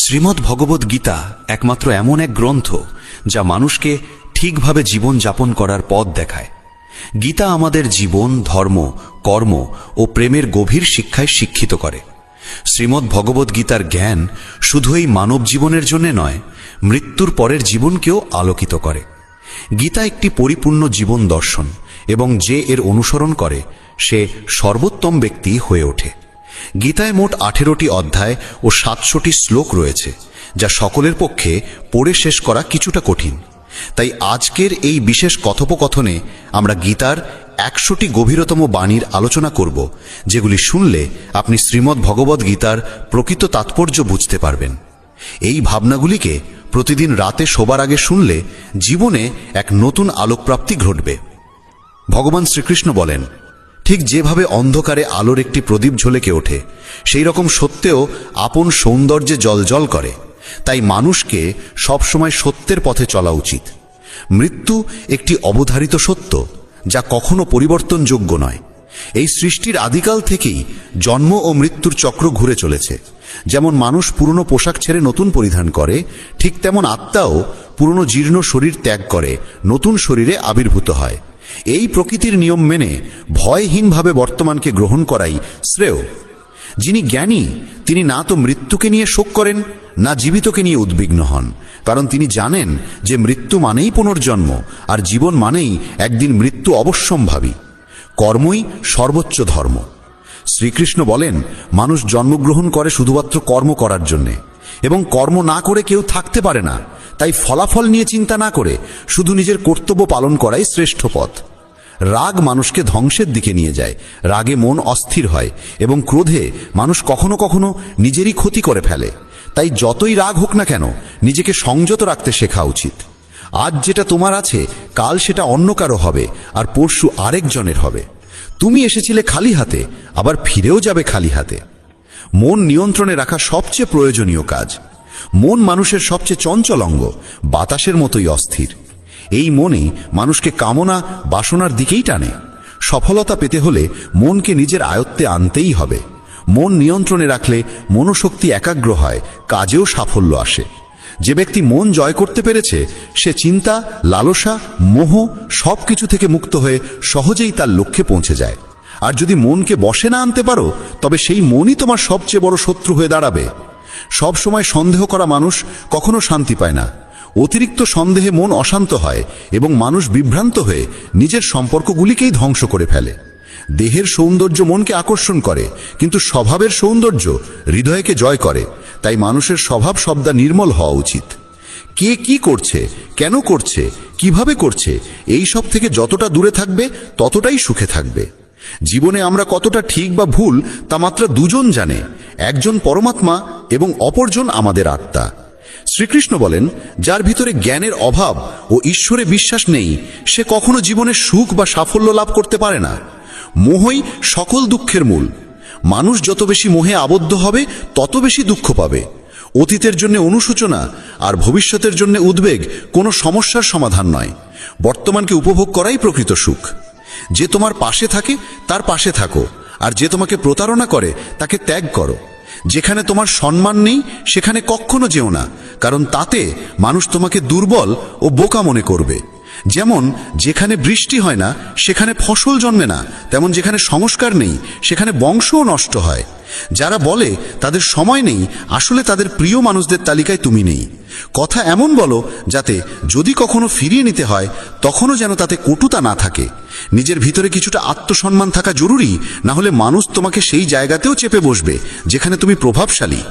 শ্রীমদ্ ভগবদ গীতা একমাত্র এমন এক গ্রন্থ যা মানুষকে ঠিকভাবে জীবন যাপন করার পথ দেখায়। গীতা আমাদের জীবন, ধর্ম, কর্ম ও প্রেমের গভীর শিক্ষায় শিক্ষিত করে। শ্রীমদ্ ভগবদ গীতার জ্ঞান শুধু এই মানব জীবনের জন্য নয়, মৃত্যুর পরের জীবনকেও আলোকিত করে। গীতা একটি পরিপূর্ণ জীবন দর্শন, এবং যে এর অনুসরণ করে সে সর্বোত্তম ব্যক্তি হয়ে ওঠে। গীতায় মোট 18টি অধ্যায় ও 700টি শ্লোক রয়েছে, যা সকলের পক্ষে পড়ে শেষ করা কিছুটা কঠিন। তাই আজকের এই বিশেষ কথোপকথনে আমরা গীতার 100টি গভীরতম বাণীর আলোচনা করব, যেগুলি শুনলে আপনি শ্রীমদ্ ভগবদ গীতার প্রকৃত তাৎপর্য বুঝতে পারবেন। এই ভাবনাগুলিকে প্রতিদিন রাতে শোবার আগে শুনলে জীবনে এক নতুন আলোকপ্রাপ্তি ঘটবে। ভগবান শ্রীকৃষ্ণ বলেন, ঠিক যেভাবে অন্ধকারে আলোর একটি প্রদীপ ঝলকে ওঠে, সেই রকম সত্যেও আপন সৌন্দর্যে জ্বলজ্বল করে। তাই মানুষকে সবসময় সত্যের পথে চলা উচিত। মৃত্যু একটি অবধারিত সত্য, যা কখনো পরিবর্তনযোগ্য নয়। এই সৃষ্টির আদিকাল থেকেই জন্ম ও মৃত্যুর চক্র ঘুরে চলেছে। যেমন মানুষ পুরনো পোশাক ছেড়ে নতুন পরিধান করে, ঠিক তেমন আত্মাও পুরনো জীর্ণ শরীর ত্যাগ করে নতুন শরীরে আবির্ভূত হয়। এই প্রকৃতির নিয়ম মেনে ভয়হীনভাবে বর্তমানকে গ্রহণ করাই শ্রেয়। যিনি জ্ঞানী তিনি না তো মৃত্যুকে নিয়ে শোক করেন, না জীবিতকে নিয়ে উদ্বিগ্ন হন, কারণ তিনি জানেন যে মৃত্যু মানেই পুনর্জন্ম, আর জীবন মানেই একদিন মৃত্যু অবশ্যম্ভাবী। কর্মই সর্বোচ্চ ধর্ম। শ্রীকৃষ্ণ বলেন, মানুষ জন্মগ্রহণ করে শুধুমাত্র কর্ম করার জন্যে, এবং কর্ম না করে কেউ থাকতে পারে না। তাই ফলাফল নিয়ে চিন্তা না করে শুধু নিজের কর্তব্য পালন করাই শ্রেষ্ঠ পথ। রাগ মানুষকে ধ্বংসের দিকে নিয়ে যায়। রাগে মন অস্থির হয়, এবং ক্রোধে মানুষ কখনো কখনো নিজেরই ক্ষতি করে ফেলে। তাই যতই রাগ হোক না কেন, নিজেকে সংযত রাখতে শেখা উচিত। আজ যেটা তোমার আছে, কাল সেটা অন্য কারো হবে, আর পরশু আরেকজনের হবে। তুমি এসেছিলে খালি হাতে, আবার ফিরেও যাবে খালি হাতে। মন নিয়ন্ত্রণে রাখা সবচেয়ে প্রয়োজনীয় কাজ। মন মানুষের সবচেয়ে চঞ্চল অঙ্গ, বাতাসের মতোই অস্থির। এই মনই মানুষকে কামনা, বাসনার দিকেই টানে। সফলতা পেতে হলে মনকে নিজের আয়ত্তে আনতেই হবে। মন নিয়ন্ত্রণে রাখলে মনোশক্তি একাগ্র হয়, কাজেও সাফল্য আসে। যে ব্যক্তি মন জয় করতে পেরেছে, সে চিন্তা, লালসা, মোহ সবকিছু থেকে মুক্ত হয়ে সহজেই তার লক্ষ্যে পৌঁছে যায়। আর যদি মনকে বশে না আনতে পারো, তবে সেই মনই তোমার সবচেয়ে বড় শত্রু হয়ে দাঁড়াবে। সব সময় সন্দেহ করা মানুষ কখনো শান্তি পায় না। অতিরিক্ত সন্দেহে মন অশান্ত হয়, এবং মানুষ বিভ্রান্ত হয়ে নিজের সম্পর্কগুলিকেই ধ্বংস করে ফেলে। দেহের সৌন্দর্য মনকে আকর্ষণ করে, কিন্তু স্বভাবের সৌন্দর্য হৃদয়কে জয় করে। তাই মানুষের স্বভাব সবদা নির্মল হওয়া উচিত। কে কি করছে, কেন করছে, কিভাবে করছে, এই সব থেকে যতটা দূরে থাকবে ততটাই সুখে থাকবে। জীবনে আমরা কতটা ঠিক বা ভুল তা মাত্র দুজন জানে, একজন পরমাত্মা এবং অপরজন আমাদের আত্মা। শ্রীকৃষ্ণ বলেন, যার ভিতরে জ্ঞানের অভাব ও ঈশ্বরে বিশ্বাস নেই, সে কখনো জীবনে সুখ বা সাফল্য লাভ করতে পারে না। মোহই সকল দুঃখের মূল। মানুষ যত বেশি মোহে আবদ্ধ হবে, তত বেশি দুঃখ পাবে। অতীতের জন্য অনুশোচনা আর ভবিষ্যতের জন্য উদ্বেগ কোনো সমস্যার সমাধান নয়। বর্তমানকে উপভোগ করাই প্রকৃত সুখ। যে তোমার পাশে থাকে তার পাশে থাকো, আর যে তোমাকে প্রতারণা করে তাকে ত্যাগ করো। যেখানে তোমার সম্মান নেই সেখানে কখনো যেও না, কারণ তাতে মানুষ তোমাকে দুর্বল ও বোকা মনে করবে। যেমন যেখানে বৃষ্টি হয় না সেখানে ফসল জন্মে না, তেমন যেখানে সংস্কার নেই সেখানে বংশও নষ্ট হয়। যারা বলে তাদের সময় নেই, আসলে তাদের প্রিয় মানুষদের তালিকায় তুমি নেই। কথা এমন বলো যাতে যদি কখনো ফিরিয়ে নিতে হয়, তখনও যেন তাতে কটুতা না থাকে। নিজের ভিতরে কিছুটা আত্মসম্মান থাকা জরুরি, না হলে মানুষ তোমাকে সেই জায়গাতেও চেপে বসবে যেখানে তুমি প্রভাবশালী।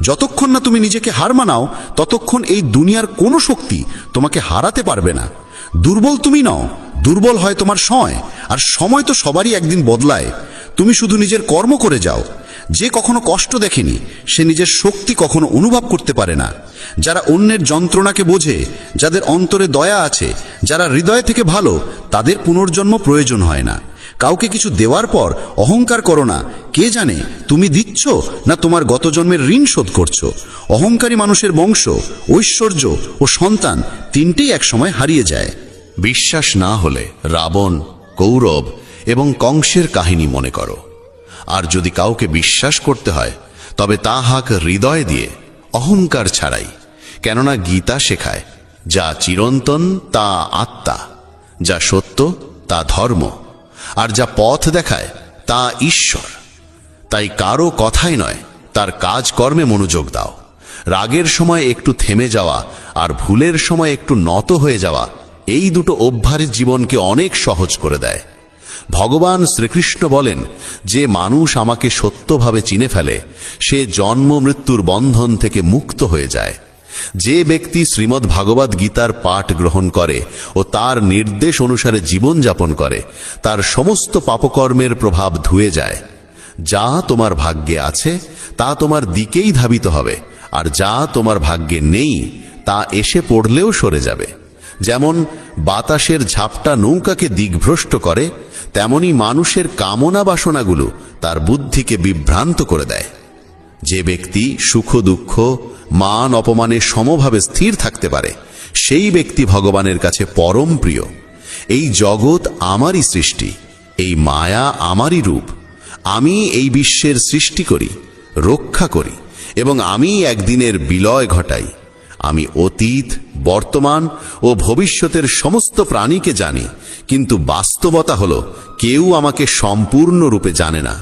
যতক্ষণ না তুমি নিজেকে হার মানাও, ততক্ষণ এই দুনিয়ার কোনো শক্তি তোমাকে হারাতে পারবে না। দুর্বল তুমি নও, দুর্বল হয় তোমার সময়, আর সময় তো সবারই একদিন বদলায়। তুমি শুধু নিজের কর্ম করে যাও। যে কখনো কষ্ট দেখেনি, সে নিজের শক্তি কখনো অনুভব করতে পারে না। যারা অন্যের যন্ত্রণাকে বোঝে, যাদের অন্তরে দয়া আছে, যারা হৃদয় থেকে ভালো, তাদের পুনর্জন্ম প্রয়োজন হয় না। কাউকে কিছু দেওয়ার পর অহংকার করো না। কে জানে তুমি দিচ্ছ না তোমার গত জন্মের ঋণ শোধ করছো। অহংকারী মানুষের বংশ, ঐশ্বর্য ও সন্তান তিনটেই একসময় হারিয়ে যায়। বিশ্বাস না হলে রাবণ, কৌরব এবং কংসের কাহিনী মনে করো। আর যদি কাউকে বিশ্বাস করতে হয়, তবে তা হাক হৃদয় দিয়ে, অহংকার ছাড়াই। কেননা গীতা শেখায়, যা চিরন্তন তা আত্মা, যা সত্য তা ধর্ম, আর যা পথ দেখায় তা ঈশ্বর। তাই কারো কথাই নয়, তার কাজকর্মে মনোযোগ দাও। রাগের সময় একটু থেমে যাওয়া আর ভুলের সময় একটু নত হয়ে যাওয়া, এই দুটো অভ্যাস জীবনকে অনেক সহজ করে দেয়। ভগবান শ্রীকৃষ্ণ বলেন, যে মানুষ আমাকে সত্যভাবে চিনে ফেলে সে জন্ম মৃত্যুর বন্ধন থেকে মুক্ত হয়ে যায়। যে ব্যক্তি শ্রীমদ্ ভাগবত গীতার পাঠ গ্রহণ করে ও তার নির্দেশ অনুসারে জীবনযাপন করে, তার সমস্ত পাপকর্মের প্রভাব ধুয়ে যায়। যা তোমার ভাগ্যে আছে তা তোমার দিকেই ধাবিত হবে, আর যা তোমার ভাগ্যে নেই তা এসে পড়লেও সরে যাবে। যেমন বাতাসের ঝাপটা নৌকাকে দিগ্ভ্রষ্ট করে, তেমনি মানুষের কামনা বাসনাগুলো তার বুদ্ধিকে বিভ্রান্ত করে দেয়। যে ব্যক্তি সুখ দুঃখ মান অপমানে সমভাবে স্থির থাকতে পারে, সেই ব্যক্তি ভগবানের কাছে পরম প্রিয়। এই জগৎ আমারই সৃষ্টি, এই মায়া আমারই রূপ। আমি এই বিশ্বের সৃষ্টি করি, রক্ষা করি এবং আমি একদিনের বিলয় ঘটাই। আমি অতীত, বর্তমান ও ভবিষ্যতের সমস্ত প্রাণীকে জানি, কিন্তু বাস্তবতা হলো কেউ আমাকে সম্পূর্ণরূপে জানে না।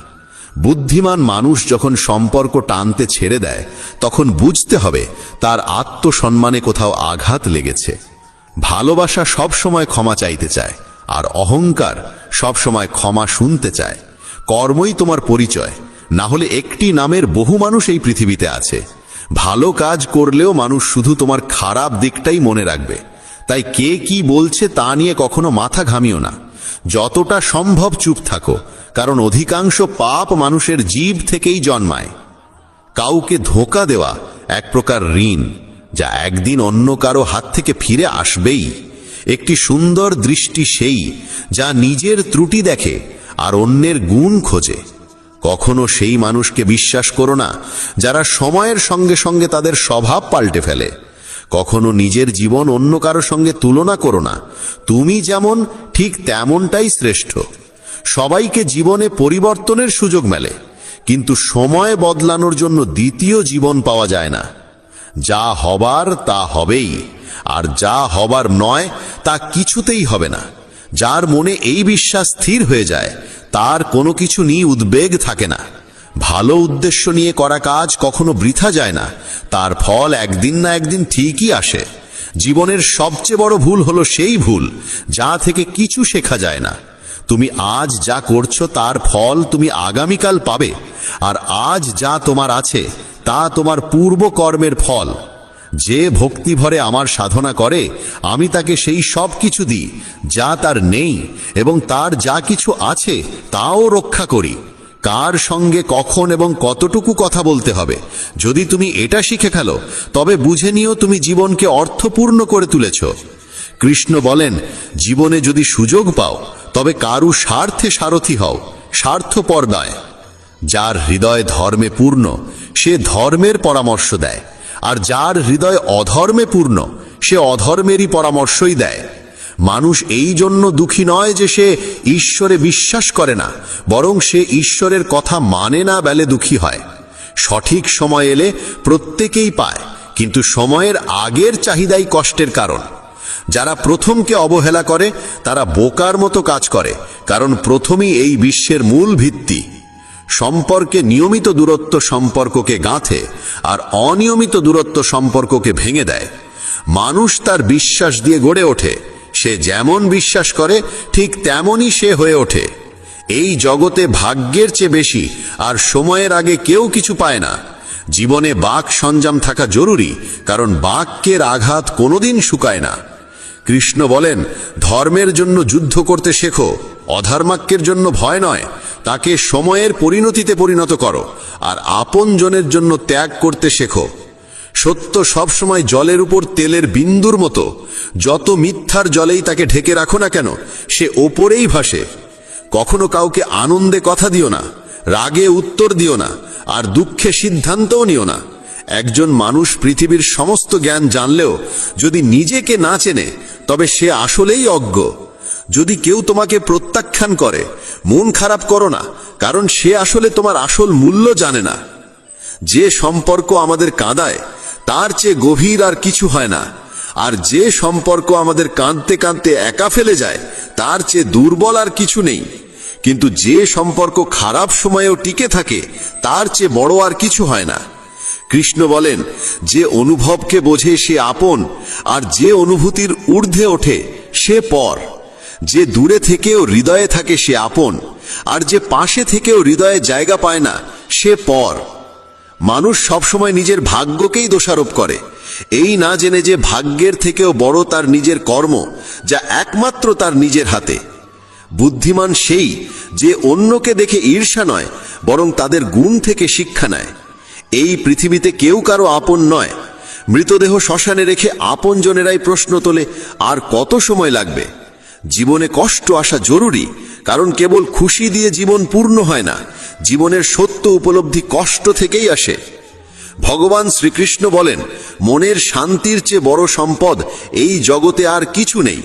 বুদ্ধিমান মানুষ যখন সম্পর্ক টানতে ছেড়ে দেয়, তখন বুঝতে হবে তার আত্মসম্মানে কোথাও আঘাত লেগেছে। ভালোবাসা সবসময় ক্ষমা চাইতে চায়, আর অহংকার সবসময় ক্ষমা শুনতে চায়। কর্মই তোমার পরিচয়, না হলে একটি নামের বহু মানুষ এই পৃথিবীতে আছে। ভালো কাজ করলেও মানুষ শুধু তোমার খারাপ দিকটাই মনে রাখবে। তাই কে কি বলছে তা নিয়ে কখনো মাথা ঘামিও না। যতটা সম্ভব চুপ থাকো, কারণ অধিকাংশ পাপ মানুষের জীব থেকেই জন্মায়। কাউকে ধোঁকা দেওয়া এক প্রকার ঋণ, যা একদিন অন্য কারো হাত থেকে ফিরে আসবেই। একটি সুন্দর দৃষ্টি সেই যা নিজের ত্রুটি দেখে আর অন্যের গুণ খোঁজে। কখনো সেই মানুষকে বিশ্বাস করো না যারা সময়ের সঙ্গে সঙ্গে তাদের স্বভাব পাল্টে ফেলে। কখনো নিজের জীবন অন্য কারো সঙ্গে তুলনা করো না। তুমি যেমন ঠিক তেমনটাই শ্রেষ্ঠ। সবাইকে জীবনে পরিবর্তনের সুযোগ মেলে, কিন্তু সময় বদলানোর জন্য দ্বিতীয় জীবন পাওয়া যায় না। যা হবার তা হবেই, আর যা হবার নয় তা কিছুতেই হবে না। যার মনে এই বিশ্বাস স্থির হয়ে যায়, তার কোনো কিছু নিয়ে উদ্বেগ থাকে না। ভালো উদ্দেশ্য নিয়ে করা কাজ কখনো বৃথা যায় না, তার ফল একদিন না একদিন ঠিকই আসে। জীবনের সবচেয়ে বড় ভুল হলো সেই ভুল যা থেকে কিছু শেখা যায় না। তুমি আজ যা করছো তার ফল তুমি আগামীকাল পাবে, আর আজ যা তোমার আছে তা তোমার পূর্ব কর্মের ফল। যে ভক্তি ভরে আমার সাধনা করে, আমি তাকে সেই সব কিছু দিই যা তার নেই, এবং তার যা কিছু আছে তাও রক্ষা করি। কার সঙ্গে কখন এবং কতটুকু কথা বলতে হবে, যদি তুমি এটা শিখে ফেলো, তবে বুঝে নিও তুমি জীবনকে অর্থপূর্ণ করে তুলেছ। কৃষ্ণ বলেন, জীবনে যদি সুযোগ পাও তবে কারু স্বার্থে সারথি হও, স্বার্থপর নয়। যার হৃদয় ধর্মে পূর্ণ সে ধর্মের পরামর্শ দেয়, আর যার হৃদয় অধর্মে পূর্ণ সে অধর্মেরই পরামর্শই দেয়। মানুষ এই জন্য দুঃখী নয় যে সে ঈশ্বরে বিশ্বাস করে না, বরং সে ঈশ্বরের কথা মানে না বলে দুঃখী হয়। সঠিক সময় এলে প্রত্যেকেই পায়, কিন্তু সময়ের আগের চাহিদাই কষ্টের কারণ। যারা প্রথমকে অবহেলা করে তারা বোকার মতো কাজ করে, কারণ প্রথমই এই বিশ্বের মূল ভিত্তি। সম্পর্কে নিয়মিত দূরত্ব সম্পর্ককে গাঁথে, আর অনিয়মিত দূরত্ব সম্পর্ককে ভেঙে দেয়। মানুষ তার বিশ্বাস দিয়ে গড়ে ওঠে, সে যেমন বিশ্বাস করে ঠিক তেমনই সে হয়ে ওঠে। এই জগতে ভাগ্যের চেয়ে বেশি আর সময়ের আগে কেউ কিছু পায় না। জীবনে বাক সঞ্জাম থাকা জরুরি, কারণ বাক্যের আঘাত কোনোদিন শুকায় না। কৃষ্ণ বলেন, ধর্মের জন্য যুদ্ধ করতে শেখো, অধর্মাক্যের জন্য ভয় নয়। তাকে সময়ের পরিণতিতে পরিণত করো, আর আপনজনের জন্য ত্যাগ করতে শেখো। সত্য সবসময় জলের উপর তেলের বিন্দুর মতো, যত মিথ্যার জলেই তাকে ঢেকে রাখো না কেন, সে ওপরেই ভাসে। কখনো কাউকে আনন্দে কথা দিও না, রাগে উত্তর দিও না, আর দুঃখে সিদ্ধান্তও নিও না। একজন মানুষ পৃথিবীর সমস্ত জ্ঞান জানলেও যদি নিজেকে না চেনে, তবে সে আসলেই অজ্ঞ। যদি কেউ তোমাকে প্রত্যাখ্যান করে, মন খারাপ করো না, কারণ সে আসলে তোমার আসল মূল্য জানে না। যে সম্পর্ক আমাদের কাঁদায় তার চেয়ে গভীর আর কিছু হয় না। আর যে সম্পর্ক আমাদের কাঁদতে কাঁদতে একা ফেলে যায়, তার চেয়ে দুর্বল আর কিছু নেই। কিন্তু যে সম্পর্ক খারাপ সময়েও টিকে থাকে, তার চেয়ে বড় আর কিছু হয় না। কৃষ্ণ বলেন, যে অনুভবকে বোঝে সে আপন, আর যে অনুভূতির ঊর্ধ্বে ওঠে সে পর। যে দূরে থেকেও হৃদয়ে থাকে সে আপন, আর যে পাশে থেকেও হৃদয়ে জায়গা পায় না সে পর। মানুষ সবসময় নিজের ভাগ্যকেই দোষারোপ করে, এই না জেনে যে ভাগ্যের থেকেও বড় তার নিজের কর্ম, যা একমাত্র তার নিজের হাতে। বুদ্ধিমান সেই যে অন্যকে দেখে ঈর্ষা নয়, বরং তাদের গুণ থেকে শিক্ষা নেয়। এই পৃথিবীতে কেউ কারো আপন নয়। মৃতদেহ শ্মশানে রেখে আপনজনেরাই প্রশ্ন তোলে, আর কত সময় লাগবে? জীবনে কষ্ট আসা জরুরি, কারণ কেবল খুশি দিয়ে জীবন পূর্ণ হয় না। জীবনের সত্য উপলব্ধি কষ্ট থেকেই আসে। ভগবান শ্রীকৃষ্ণ বলেন, মনের শান্তির চেয়ে বড় সম্পদ এই জগতে আর কিছু নেই।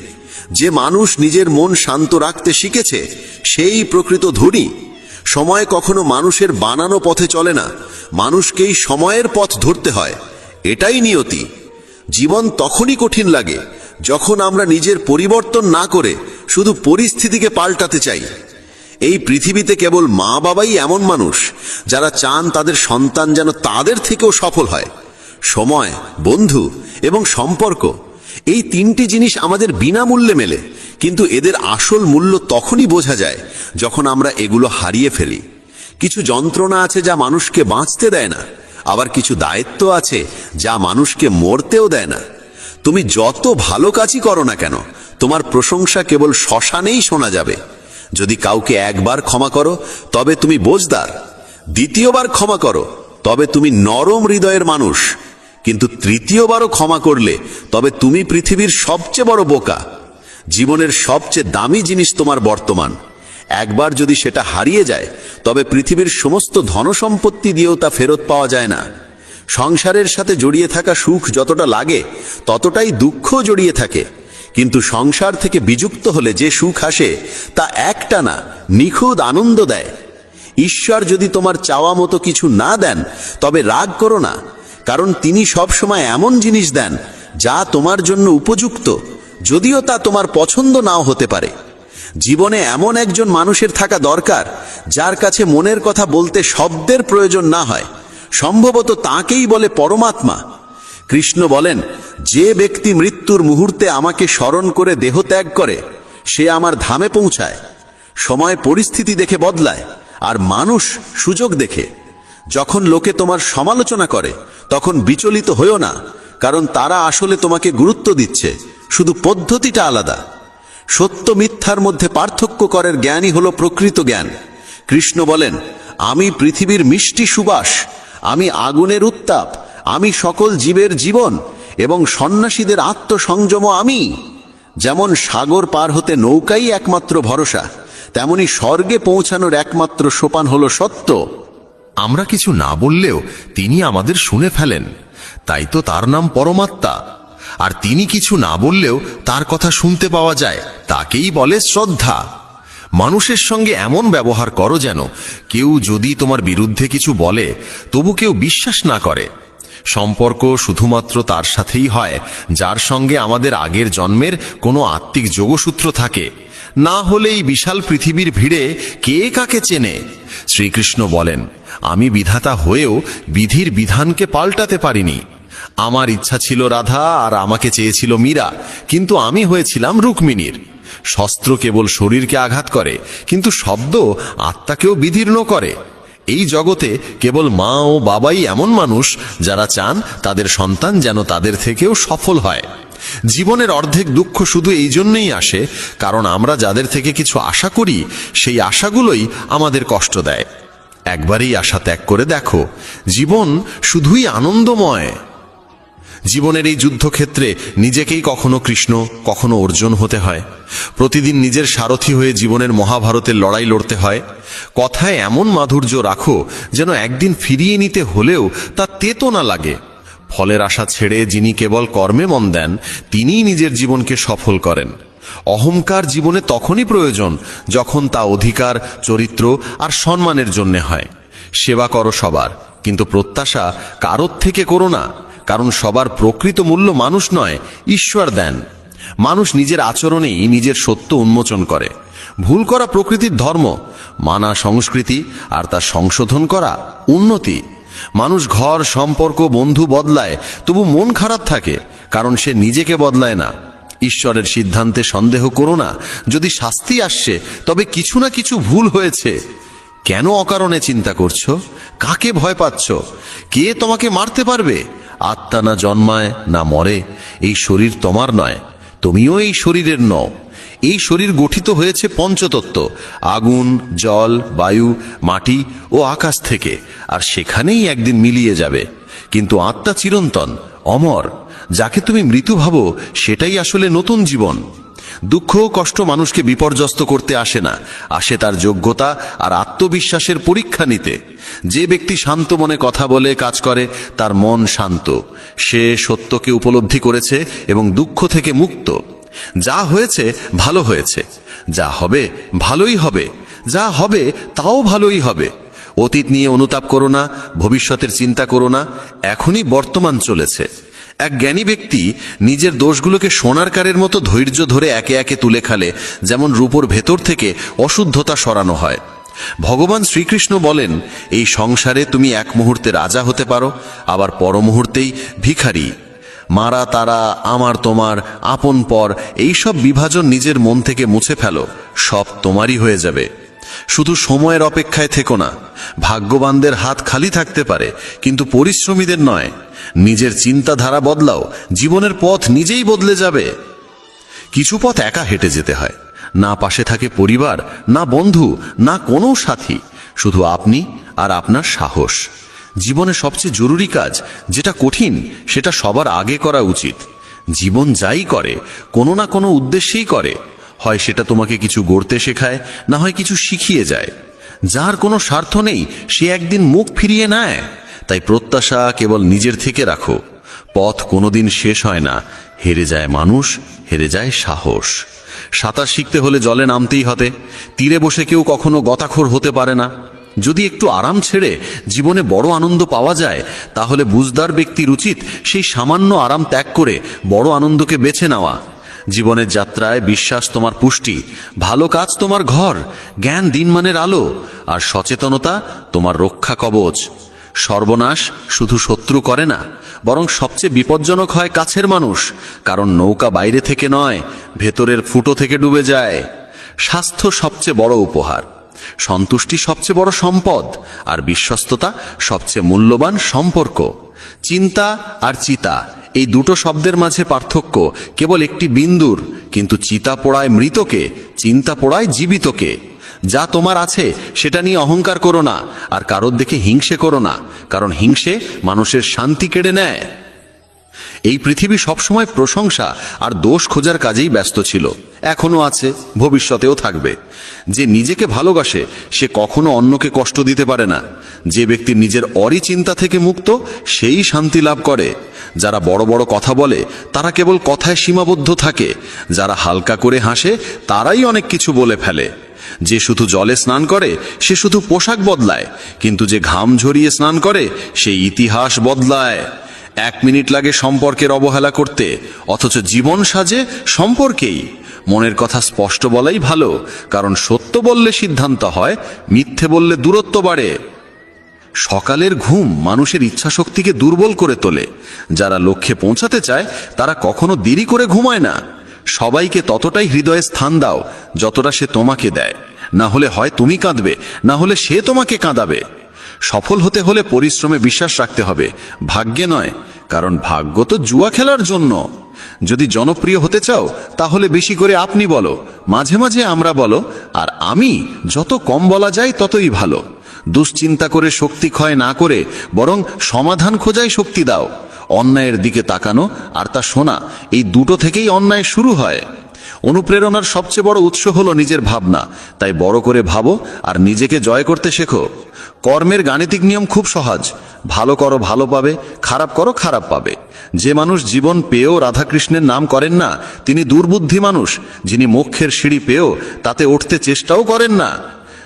যে মানুষ নিজের মন শান্ত রাখতে শিখেছে, সেই প্রকৃত ধনী। সময় কখনো মানুষের বানানো পথে চলে না, মানুষকেই সময়ের পথ ধরতে হয়। এটাই নিয়তি। জীবন তখনই কঠিন লাগে যখন আমরা নিজের পরিবর্তন না করে শুধু পরিস্থিতিকে পাল্টাতে চাই। এই পৃথিবীতে কেবল মা বাবাই এমন মানুষ যারা চান তাদের সন্তান যেন তাদের থেকেও সফল হয়। সময়, বন্ধু এবং সম্পর্ক, এই তিনটি জিনিস আমাদের বিনামূল্যে মেলে, কিন্তু এদের আসল মূল্য তখনই বোঝা যায় যখন আমরা এগুলো হারিয়ে ফেলি। কিছু যন্ত্রণা আছে যা মানুষকে বাঁচতে দেয় না, আবার কিছু দায়িত্ব আছে যা মানুষকে মরতেও দেয় না। তুমি যত ভালো কাজই করো না কেন, তোমার প্রশংসা কেবল শ্মশানেই শোনা যাবে। যদি কাউকে একবার ক্ষমা করো, তবে তুমি বোঝদার। দ্বিতীয়বার ক্ষমা করো, তবে তুমি নরম হৃদয়ের মানুষ। কিন্তু তৃতীয়বারও ক্ষমা করলে তবে তুমি পৃথিবীর সবচেয়ে বড় বোকা। জীবনের সবচেয়ে দামি জিনিস তোমার বর্তমান। একবার যদি সেটা হারিয়ে যায়, তবে পৃথিবীর সমস্ত ধনসম্পত্তি দিয়েও তা ফেরত পাওয়া যায় না। সংসারের সাথে জড়িয়ে থাকা সুখ যতটা লাগে, ততটাই দুঃখ জড়িয়ে থাকে। কিন্তু সংসার থেকে বিযুক্ত হলে যে সুখ আসে, তা একটানা নিখুঁত আনন্দ দেয়। ঈশ্বর যদি তোমার চাওয়া মতো কিছু না দেন, তবে রাগ করো না, কারণ তিনি সবসময় এমন জিনিস দেন যা তোমার জন্য উপযুক্ত, যদিও তা তোমার পছন্দ নাও হতে পারে। জীবনে এমন একজন মানুষের থাকা দরকার যার কাছে মনের কথা বলতে শব্দের প্রয়োজন না হয়। সম্ভবত তাকেই বলে পরমাত্মা। কৃষ্ণ বলেন, যে ব্যক্তি মৃত্যুর মুহূর্তে আমাকে স্মরণ করে দেহ ত্যাগ করে, সে আমার ধামে পৌঁছায়। সময় পরিস্থিতি দেখে বদলায়, আর মানুষ সুযোগ দেখে। যখন লোকে তোমার সমালোচনা করে, তখন বিচলিত হইও না, কারণ তারা আসলে তোমাকে গুরুত্ব দিচ্ছে, শুধু পদ্ধতিটা আলাদা। সত্য মিথ্যার মধ্যে পার্থক্য করার জ্ঞানই হলো প্রকৃত জ্ঞান। কৃষ্ণ বলেন, আমি পৃথিবীর মিষ্টি সুবাস, আমি আগুনের উত্তাপ, আমি সকল জীবের জীবন এবং সন্ন্যাসীদের আত্মসংযম আমি। যেমন সাগর পার হতে নৌকাই একমাত্র ভরসা, তেমনি স্বর্গে পৌঁছানোর একমাত্র সোপান হলো সত্য। আমরা কিছু না বললেও তিনি আমাদের শুনে ফেলেন, তাই তো তার নাম পরমাত্মা। আর তিনি কিছু না বললেও তার কথা শুনতে পাওয়া যায়, তাকেই বলে শ্রদ্ধা। মানুষের সঙ্গে এমন ব্যবহার করো যেন কেউ যদি তোমার বিরুদ্ধে কিছু বলে, তবু কেউ বিশ্বাস না করে। সম্পর্ক শুধুমাত্র তার সাথেই হয় যার সঙ্গে আমাদের আগের জন্মের কোনো আত্মিক যোগসূত্র থাকে, না হলে এই বিশাল পৃথিবীর ভিড়ে কে কাকে চেনে। শ্রীকৃষ্ণ বলেন, আমি বিধাতা হয়েও বিধির বিধানকে পাল্টাতে পারিনি। আমার ইচ্ছা ছিল রাধা, আর আমাকে চেয়েছিল মীরা, কিন্তু আমি হয়েছিলাম রুক্মিণীর। শস্ত্র কেবল শরীরকে আঘাত করে, কিন্তু শব্দ আত্মাকেও বিদীর্ণ করে। এই জগতে কেবল মা ও বাবাই এমন মানুষ যারা চান তাদের সন্তান যেন তাদের থেকেও সফল হয়। জীবনের অর্ধেক দুঃখ শুধু এই জন্যই আসে কারণ আমরা যাদের থেকে কিছু আশা করি, সেই আশাগুলোই আমাদের কষ্ট দেয়। একবারই আশা ত্যাগ করে দেখো, জীবন শুধুই আনন্দময়। জীবনের এই যুদ্ধক্ষেত্রে নিজেকেই কখনো কৃষ্ণ, কখনো অর্জুন হতে হয়। প্রতিদিন নিজের সারথি হয়ে জীবনের মহাভারতের লড়াই লড়তে হয়। কথায় এমন মাধুর্য রাখো যেন একদিন ফিরিয়ে নিতে হলেও তা তেতো না লাগে। ফলের আশা ছেড়ে যিনি কেবল কর্মে মন দেন, তিনিই নিজের জীবনকে সফল করেন। অহংকার জীবনে তখনই প্রয়োজন যখন তা অধিকার, চরিত্র আর সম্মানের জন্য হয়। সেবা করো সবার, কিন্তু প্রত্যাশা কারোর থেকে করো না, কারণ সবার প্রকৃত মূল্য মানুষ নয়, ঈশ্বর দেন। মানুষ নিজের আচরণেই নিজের সত্য উন্মোচন করে। ভুল করা প্রকৃতির ধর্ম, মানা সংস্কৃতি, আর তা সংশোধন করা উন্নতি। মানুষ ঘর, সম্পর্ক, বন্ধু বদলায়, তবু মন খারাপ থাকে, কারণ সে নিজেকে বদলায় না। ঈশ্বরের সিদ্ধান্তে সন্দেহ করো না। যদি শাস্তি আসছে, তবে কিছু না কিছু ভুল হয়েছে। কেন অকারণে চিন্তা করছো? কাকে ভয় পাচ্ছ? কে তোমাকে মারতে পারবে? আত্মা না জন্মায় না মরে। এই শরীর তোমার নয়, তুমিও এই শরীরের নও। এই শরীর গঠিত হয়েছে পঞ্চতত্ত্ব, আগুন, জল, বায়ু, মাটি ও আকাশ থেকে, আর সেখানেই একদিন মিলিয়ে যাবে। কিন্তু আত্মা চিরন্তন, অমর। যাকে তুমি মৃত্যু ভাবো, সেটাই আসলে নতুন জীবন। দুঃখ ও কষ্ট মানুষকে বিপর্যস্ত করতে আসে না, আসে তার যোগ্যতা আর আত্মবিশ্বাসের পরীক্ষা নিতে। যে ব্যক্তি শান্ত মনে কথা বলে, কাজ করে, তার মন শান্ত। সে সত্যকে উপলব্ধি করেছে এবং দুঃখ থেকে মুক্ত। যা হয়েছে ভালো হয়েছে, যা হবে ভালোই হবে, যা হবে তাও ভালোই হবে। অতীত নিয়ে অনুতাপ করো না, ভবিষ্যতের চিন্তা করো না, এখনই বর্তমান চলেছে। এক জ্ঞানী ব্যক্তি নিজের দোষগুলোকে সোনার কারের মতো ধৈর্য ধরে একে একে তুলে খালে, যেমন রূপোর ভেতর থেকে অশুদ্ধতা সরানো হয়। ভগবান শ্রীকৃষ্ণ বলেন, এই সংসারে তুমি এক মুহূর্তে রাজা হতে পারো, আবার পর মুহূর্তেই ভিখারি। মারা তারা, আমার তোমার, আপন পর, এইসব বিভাজন নিজের মন থেকে মুছে ফেলো, সব তোমারই হয়ে যাবে। শুধু সময়ের অপেক্ষায় থেকো না। ভাগ্যবানদের হাত খালি থাকতে পারে, কিন্তু পরিশ্রমীদের নয়। নিজের চিন্তাধারা বদলাও, জীবনের পথ নিজেই বদলে যাবে। কিছু পথ একা হেঁটে যেতে হয়, না পাশে থাকে পরিবার, না বন্ধু, না কোনো সাথী, শুধু আপনি আর আপনার সাহস। জীবনে সবচেয়ে জরুরি কাজ, যেটা কঠিন, সেটা সবার আগে করা উচিত। জীবন যাই করে, কোনো না কোনো উদ্দেশ্যেই করে। হয় সেটা তোমাকে কিছু গড়তে শেখায়, না হয় কিছু শিখিয়ে যায়। যার কোনো স্বার্থ নেই, সে একদিন মুখ ফিরিয়ে নেয়। তাই প্রত্যাশা কেবল নিজের থেকে রাখো। পথ কোনোদিন শেষ হয় না। হেরে যায় মানুষ, হেরে যায় সাহস। সাঁতার শিখতে হলে জলে নামতেই হবে। তীরে বসে কেউ কখনো গতাখোর হতে পারে না। যদি একটু আরাম ছেড়ে জীবনে বড় আনন্দ পাওয়া যায়, তাহলে বুঝদার ব্যক্তির উচিত সেই সামান্য আরাম ত্যাগ করে বড় আনন্দকে বেছে নেওয়া। জীবনের যাত্রায় বিশ্বাস তোমার পুষ্টি, ভালো কাজ তোমার ঘর, জ্ঞান দিনমানের আলো, আর সচেতনতা তোমার রক্ষা কবচ। সর্বনাশ শুধু শত্রু করে না, বরং সবচেয়ে বিপজ্জনক হয় কাছের মানুষ। কারণ নৌকা বাইরে থেকে নয়, ভেতরের ফুটো থেকে ডুবে যায়। স্বাস্থ্য সবচেয়ে বড় উপহার, সন্তুষ্টি সবচেয়ে বড় সম্পদ, আর বিশ্বস্ততা সবচেয়ে মূল্যবান সম্পর্ক। চিন্তা আর চিতা, এই দুটো শব্দের মাঝে পার্থক্য কেবল একটি বিন্দুর, কিন্তু চিতা পোড়ায় মৃতকে, চিন্তা পোড়ায় জীবিতকে। যা তোমার আছে সেটা নিয়ে অহংকার করো না, আর কারোর দেখে হিংসে করো না, কারণ হিংসে মানুষের শান্তি কেড়ে নেয়। এই পৃথিবী সবসময় প্রশংসা আর দোষ খোঁজার কাজেই ব্যস্ত ছিল, এখনো আছে, ভবিষ্যতেও থাকবে। যে নিজেকে ভালোবাসে সে কখনো অন্যকে কষ্ট দিতে পারে না। যে ব্যক্তি নিজের অরিচিন্তা থেকে মুক্ত, সেই শান্তি লাভ করে। যারা বড় বড় কথা বলে, তারা কেবল কথায় সীমাবদ্ধ থাকে। যারা হালকা করে হাসে, তারাই অনেক কিছু বলে ফেলে। যে শুধু জলে স্নান করে, সে শুধু পোশাক বদলায়, কিন্তু যে ঘাম ঝরিয়ে স্নান করে, সে ইতিহাস বদলায়। 1 মিনিট লাগে সম্পর্কের অবহেলা করতে, অথচ জীবন সাজে সম্পর্কেই। মনের কথা স্পষ্ট বলাই ভালো, কারণ সত্য বললে সিদ্ধান্ত হয়, মিথ্যে বললে দূরত্ব বাড়ে। সকালের ঘুম মানুষের ইচ্ছাশক্তিকে দুর্বল করে তোলে। যারা লক্ষ্যে পৌঁছাতে চায়, তারা কখনো দেরি করে ঘুমায় না। সবাইকে ততটাই হৃদয়ে স্থান দাও যতটা সে তোমাকে দেয়। না হলে হয় তুমি কাঁদবে, না হলে সে তোমাকে কাঁদাবে। সফল হতে হলে পরিশ্রমে বিশ্বাস রাখতে হবে, ভাগ্যে নয়, কারণ ভাগ্য তো জুয়া খেলার জন্য। যদি জনপ্রিয় হতে চাও, তাহলে বেশি করে আপনি বলো, মাঝে মাঝে আমরা বলো, আর আমি যত কম বলা যায় ততই ভালো। দুশ্চিন্তা করে শক্তি ক্ষয় না করে বরং সমাধান খোঁজায় শক্তি দাও। অন্যায়ের দিকে তাকানো আর তা শোনা, এই দুটো থেকেই অন্যায় শুরু হয়। অনুপ্রেরণার সবচেয়ে বড় উৎস হলো নিজের ভাবনা। তাই বড় করে ভাবো আর নিজেকে জয় করতে শেখো। কর্মের গাণিতিক নিয়ম খুব সহজ, ভালো করো ভালো পাবে, খারাপ করো খারাপ পাবে। যে মানুষ জীবন পেয়েও রাধাকৃষ্ণের নাম করেন না, তিনি দুর্বুদ্ধি মানুষ। যিনি মোক্ষের সিঁড়ি পেয়েও তাতে উঠতে চেষ্টাও করেন না।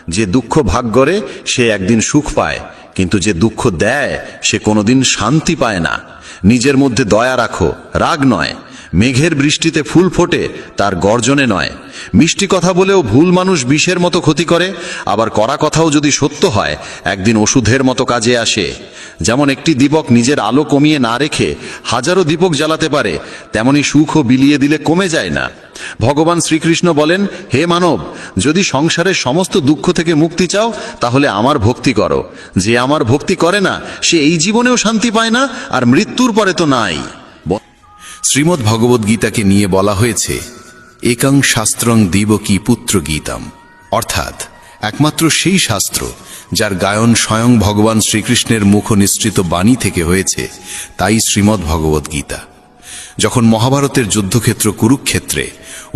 যে দুঃখ ভাগ করে সে একদিন সুখ পায়, কিন্তু যে দুঃখ দেয় সে কোনোদিন শান্তি পায় না। নিজের মধ্যে দয়া রাখো, রাগ নয়। মেঘের বৃষ্টিতে ফুল ফোটে, তার গর্জনে নয়। মিষ্টি কথা বলেও ভুল মানুষ বিষের মতো ক্ষতি করে, আবার কড়া কথাও যদি সত্য হয় একদিন ওষুধের মতো কাজে আসে। যেমন একটি দীপক নিজের আলো কমিয়ে না রেখে হাজারো দীপক জ্বালাতে পারে, তেমনি সুখও বিলিয়ে দিলে কমে যায় না। ভগবান শ্রীকৃষ্ণ বলেন, হে মানব, যদি সংসারের সমস্ত দুঃখ থেকে মুক্তি চাও তাহলে আমার ভক্তি করো। যে আমার ভক্তি করে না সে এই জীবনেও শান্তি পায় না, আর মৃত্যুর পরে তো নাই। শ্রীমদ্ ভগবদ্ গীতাকে নিয়ে বলা হয়েছে একং শাস্ত্রং দিবকী পুত্র গীতাম, অর্থাৎ একমাত্র সেই শাস্ত্র যার গায়ন স্বয়ং ভগবান শ্রীকৃষ্ণের মুখ নিঃসৃত বাণী থেকে হয়েছে, তাই শ্রীমদ্ ভগবদ্ গীতা। যখন মহাভারতের যুদ্ধক্ষেত্র কুরুক্ষেত্রে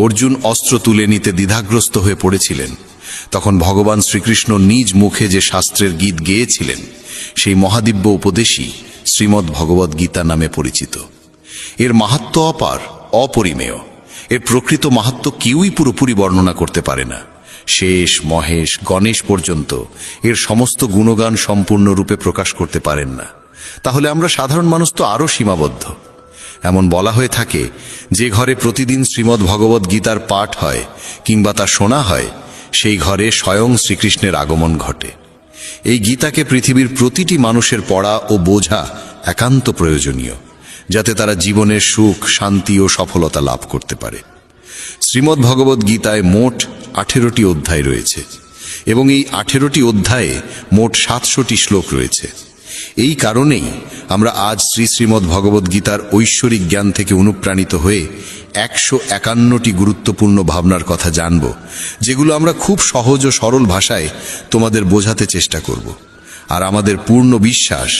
অর্জুন অস্ত্র তুলে নিতে দ্বিধাগ্রস্ত হয়ে পড়েছিলেন, তখন ভগবান শ্রীকৃষ্ণ নিজ মুখে যে শাস্ত্রের গীত গেয়েছিলেন সেই মহাদিব্য উপদেশই শ্রীমদ্ ভগবদ্ গীতা নামে পরিচিত। এর মাহাত্ম্য অপার, অপরিমেয়। এর প্রকৃত মাহাত্ম্য কেউই পুরোপুরি বর্ণনা করতে পারে না। শেষ, মহেশ, গণেশ পর্যন্ত এর সমস্ত গুণগান সম্পূর্ণরূপে প্রকাশ করতে পারেন না। তাহলে আমরা সাধারণ মানুষ তো আরও সীমাবদ্ধ। এমন বলা হয়ে থাকে, যে ঘরে প্রতিদিন শ্রীমদ্ ভগবদ্ গীতার পাঠ হয় কিংবা তা শোনা হয়, সেই ঘরে স্বয়ং শ্রীকৃষ্ণের আগমন ঘটে। এই গীতাকে পৃথিবীর প্রতিটি মানুষের পড়া ও বোঝা একান্ত প্রয়োজনীয়, যাতে তারা জীবনের সুখ, শান্তি ও সফলতা লাভ করতে পারে। শ্রীমদ্ ভগবদ্ গীতায় মোট 18টি অধ্যায় রয়েছে এবং এই 18টি অধ্যায়ে মোট 700টি শ্লোক রয়েছে। এই কারণেই আমরা আজ শ্রীমদ্ ভগবদ্ গীতার ঐশ্বরিক জ্ঞান থেকে অনুপ্রাণিত হয়ে 151টি গুরুত্বপূর্ণ ভাবনার কথা জানব, যেগুলো আমরা খুব সহজ ও সরল ভাষায় তোমাদের বোঝাতে চেষ্টা করব। আর আমাদের পূর্ণ বিশ্বাস,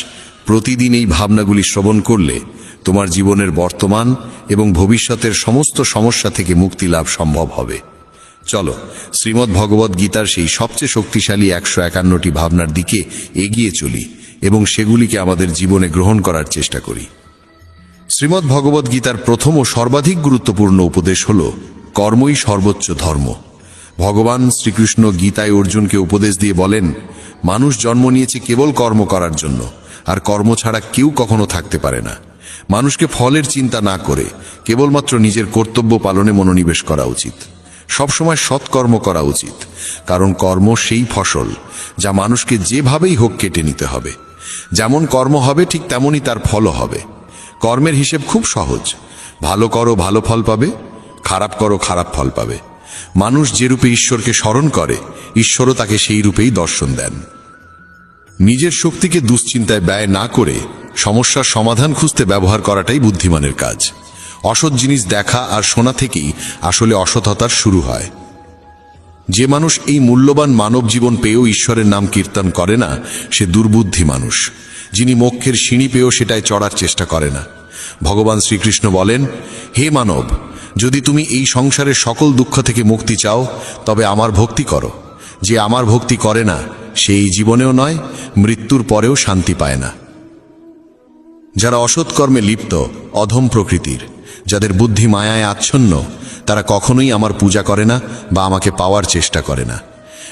প্রতিদিন এই ভাবনাগুলি শ্রবণ করলে তোমার জীবনের বর্তমান এবং ভবিষ্যতের সমস্ত সমস্যা থেকে মুক্তি লাভ সম্ভব হবে। চলো শ্রীমদ্ ভগবদ্ গীতার সেই সবচেয়ে শক্তিশালী 151টি ভাবনার দিকে এগিয়ে চলি এবং সেগুলিকে আমাদের জীবনে গ্রহণ করার চেষ্টা করি। শ্রীমদ্ ভগবদ্ গীতার প্রথম ও সর্বাধিক গুরুত্বপূর্ণ উপদেশ হল কর্মই সর্বোচ্চ ধর্ম। ভগবান শ্রীকৃষ্ণ গীতায় অর্জুনকে উপদেশ দিয়ে বলেন, মানুষ জন্ম নিয়েছে কেবল কর্ম করার জন্য, আর কর্ম ছাড়া কেউ কখনো থাকতে পারে না। মানুষকে ফলের চিন্তা না করে কেবলমাত্র নিজের কর্তব্য পালনে মনোনিবেশ করা উচিত। সবসময় সৎকর্ম করা উচিত, কারণ কর্ম সেই ফসল যা মানুষকে যেভাবেই হোক কেটে নিতে হবে। যেমন কর্ম হবে ঠিক তেমনই তার ফলও হবে। কর্মের হিসেব খুব সহজ, ভালো করো ভালো ফল পাবে, খারাপ করো খারাপ ফল পাবে। মানুষ যে রূপে ঈশ্বরকে স্মরণ করে, ঈশ্বরও তাকে সেই রূপেই দর্শন দেন। নিজের শক্তিকে দুশ্চিন্তায় ব্যয় না করে সমস্যার সমাধান খুঁজতে ব্যবহার করাটাই বুদ্ধিমানের কাজ। অসৎ জিনিস দেখা আর শোনা থেকেই আসলে অসততার শুরু হয়। যে মানুষ এই মূল্যবান মানব জীবন পেয়েও ঈশ্বরের নাম কীর্তন করে না, সে দুর্বুদ্ধি মানুষ, যিনি মোক্ষের সিঁড়ি পেয়েও সেটায় চড়ার চেষ্টা করে না। ভগবান শ্রীকৃষ্ণ বলেন, হে মানব, যদি তুমি এই সংসারের সকল দুঃখ থেকে মুক্তি চাও তবে আমার ভক্তি করো। যে আমার ভক্তি করে না সে এই জীবনেও নয়, মৃত্যুর পরেও শান্তি পায় না। যারা অসৎ কর্মে লিপ্ত, অধম প্রকৃতির, যাদের বুদ্ধি মায়ায় আচ্ছন্ন, তারা কখনোই আমার পূজা করে না বা আমাকে পাওয়ার চেষ্টা করে না।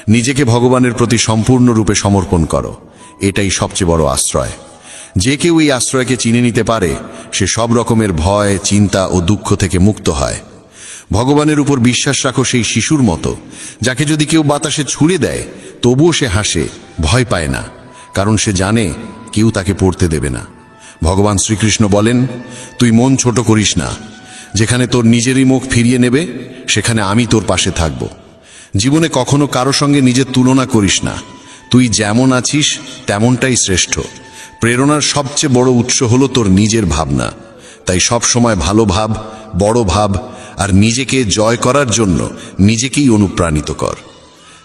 নিজেকে ভগবানের প্রতি সম্পূর্ণরূপে সমর্পণ করো, এটাই সবচেয়ে বড় আশ্রয়। যে কেউ এই আশ্রয়কে চিনে নিতে পারে, সে সব রকমের ভয়, চিন্তা ও দুঃখ থেকে মুক্ত হয়। ভগবানের উপর বিশ্বাস রাখো সেই শিশুর মতো, যাকে যদি কেউ বাতাসে ছুঁড়ে দেয় তবুও সে হাসে, ভয় পায় না, কারণ সে জানে কেউ তাকে পড়তে দেবে না। ভগবান শ্রীকৃষ্ণ বলেন, তুই মন ছোট করিস না। যেখানে তোর নিজেরই মুখ ফিরিয়ে নেবে সেখানে আমি তোর পাশে থাকব। জীবনে কখনো কারো সঙ্গে নিজের তুলনা করিস না। তুই যেমন আছিস তেমনটাই শ্রেষ্ঠ। প্রেরণার সবচেয়ে বড় উৎস হলো তোর নিজের ভাবনা। তাই সব সময় ভালো ভাব, বড় ভাব, আর নিজেকে জয় করার জন্য নিজেকেই অনুপ্রাণিত কর।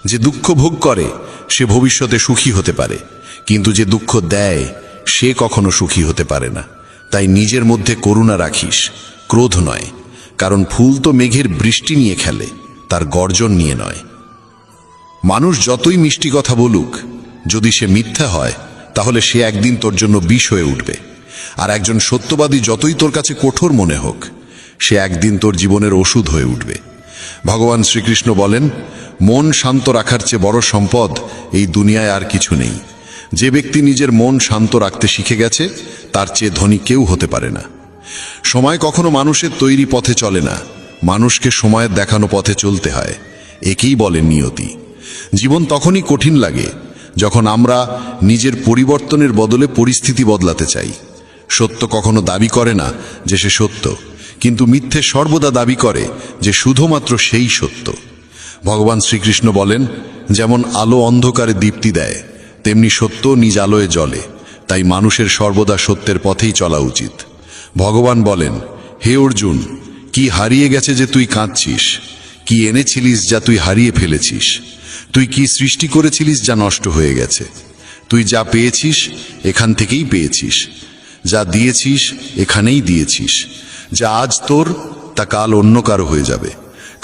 যে দুঃখ ভোগ করে সে ভবিষ্যতে সুখী হতে পারে, কিন্তু যে দুঃখ দেয় সে কখনো সুখী হতে পারে না। তাই নিজের মধ্যে করুণা রাখিস, ক্রোধ নয়, কারণ ফুল তো মেঘের বৃষ্টি নিয়ে খেলে, তার গর্জন নিয়ে নয়। মানুষ যতই মিষ্টি কথা বলুক, যদি সে মিথ্যা হয় তাহলে সে একদিন তোর জন্য বিষ হয়ে উঠবে। আর একজন সত্যবাদী যতই তোর কাছে কঠোর মনে হোক, সে একদিন তোর জীবনের ওষুধ হয়ে উঠবে। ভগবান শ্রীকৃষ্ণ বলেন, মন শান্ত রাখার চেয়ে বড় সম্পদ এই দুনিয়ায় আর কিছু নেই। যে ব্যক্তি নিজের মন শান্ত রাখতে শিখে গেছে তার চেয়ে ধনী কেউ হতে পারে না। সময় কখনো মানুষের তৈরি পথে চলে না, মানুষকে সময়ের দেখানো পথে চলতে হয়। একেই বলে নিয়তি। জীবন তখনই কঠিন লাগে যখন আমরা নিজের পরিবর্তনের বদলে পরিস্থিতি বদলাতে চাই। সত্য কখনো দাবি করে না যে সে সত্য, কিন্তু মিথ্যে সর্বদা দাবি করে যে শুধুমাত্র সেই সত্য। ভগবান শ্রীকৃষ্ণ বলেন, যেমন আলো অন্ধকারে দীপ্তি দেয়, তেমনি সত্য নিজ আলোয় জ্বলে। তাই মানুষের সর্বদা সত্যের পথেই চলা উচিত। ভগবান বলেন, হে অর্জুন, কি হারিয়ে গেছে যে তুই কাঁদছিস? কি এনেছিলিস যা তুই হারিয়ে ফেলেছিস? তুই কি সৃষ্টি করেছিলিস যা নষ্ট হয়ে গেছে? তুই যা পেয়েছিস এখান থেকেই পেয়েছিস, যা দিয়েছিস এখানেই দিয়েছিস। যা আজ তোর তা কাল অন্য কারো হয়ে যাবে,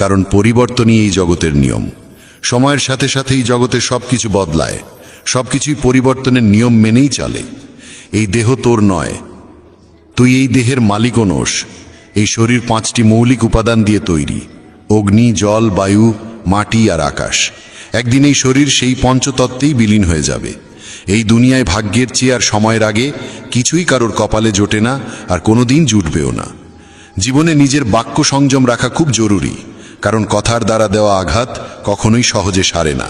কারণ পরিবর্তনই এই জগতের নিয়ম। সময়ের সাথে সাথেই জগতে সবকিছু বদলায়, সবকিছুই পরিবর্তনের নিয়ম মেনেই চলে। এই দেহ তোর নয়, তুই এই দেহের মালিকও নোস। এই শরীর 5টি মৌলিক উপাদান দিয়ে তৈরি: অগ্নি, জল, বায়ু, মাটি আর আকাশ। একদিন এই শরীর সেই পঞ্চতত্ত্বেই বিলীন হয়ে যাবে। এই দুনিয়ায় ভাগ্যের চেয়ে আর সময়ের আগে কিছুই কারোর কপালে জোটে না, আর কোনোদিন জুটবেও না। জীবনে নিজের বাক্য সংযম রাখা খুব জরুরি, কারণ কথার দ্বারা দেওয়া আঘাত কখনোই সহজে সারে না।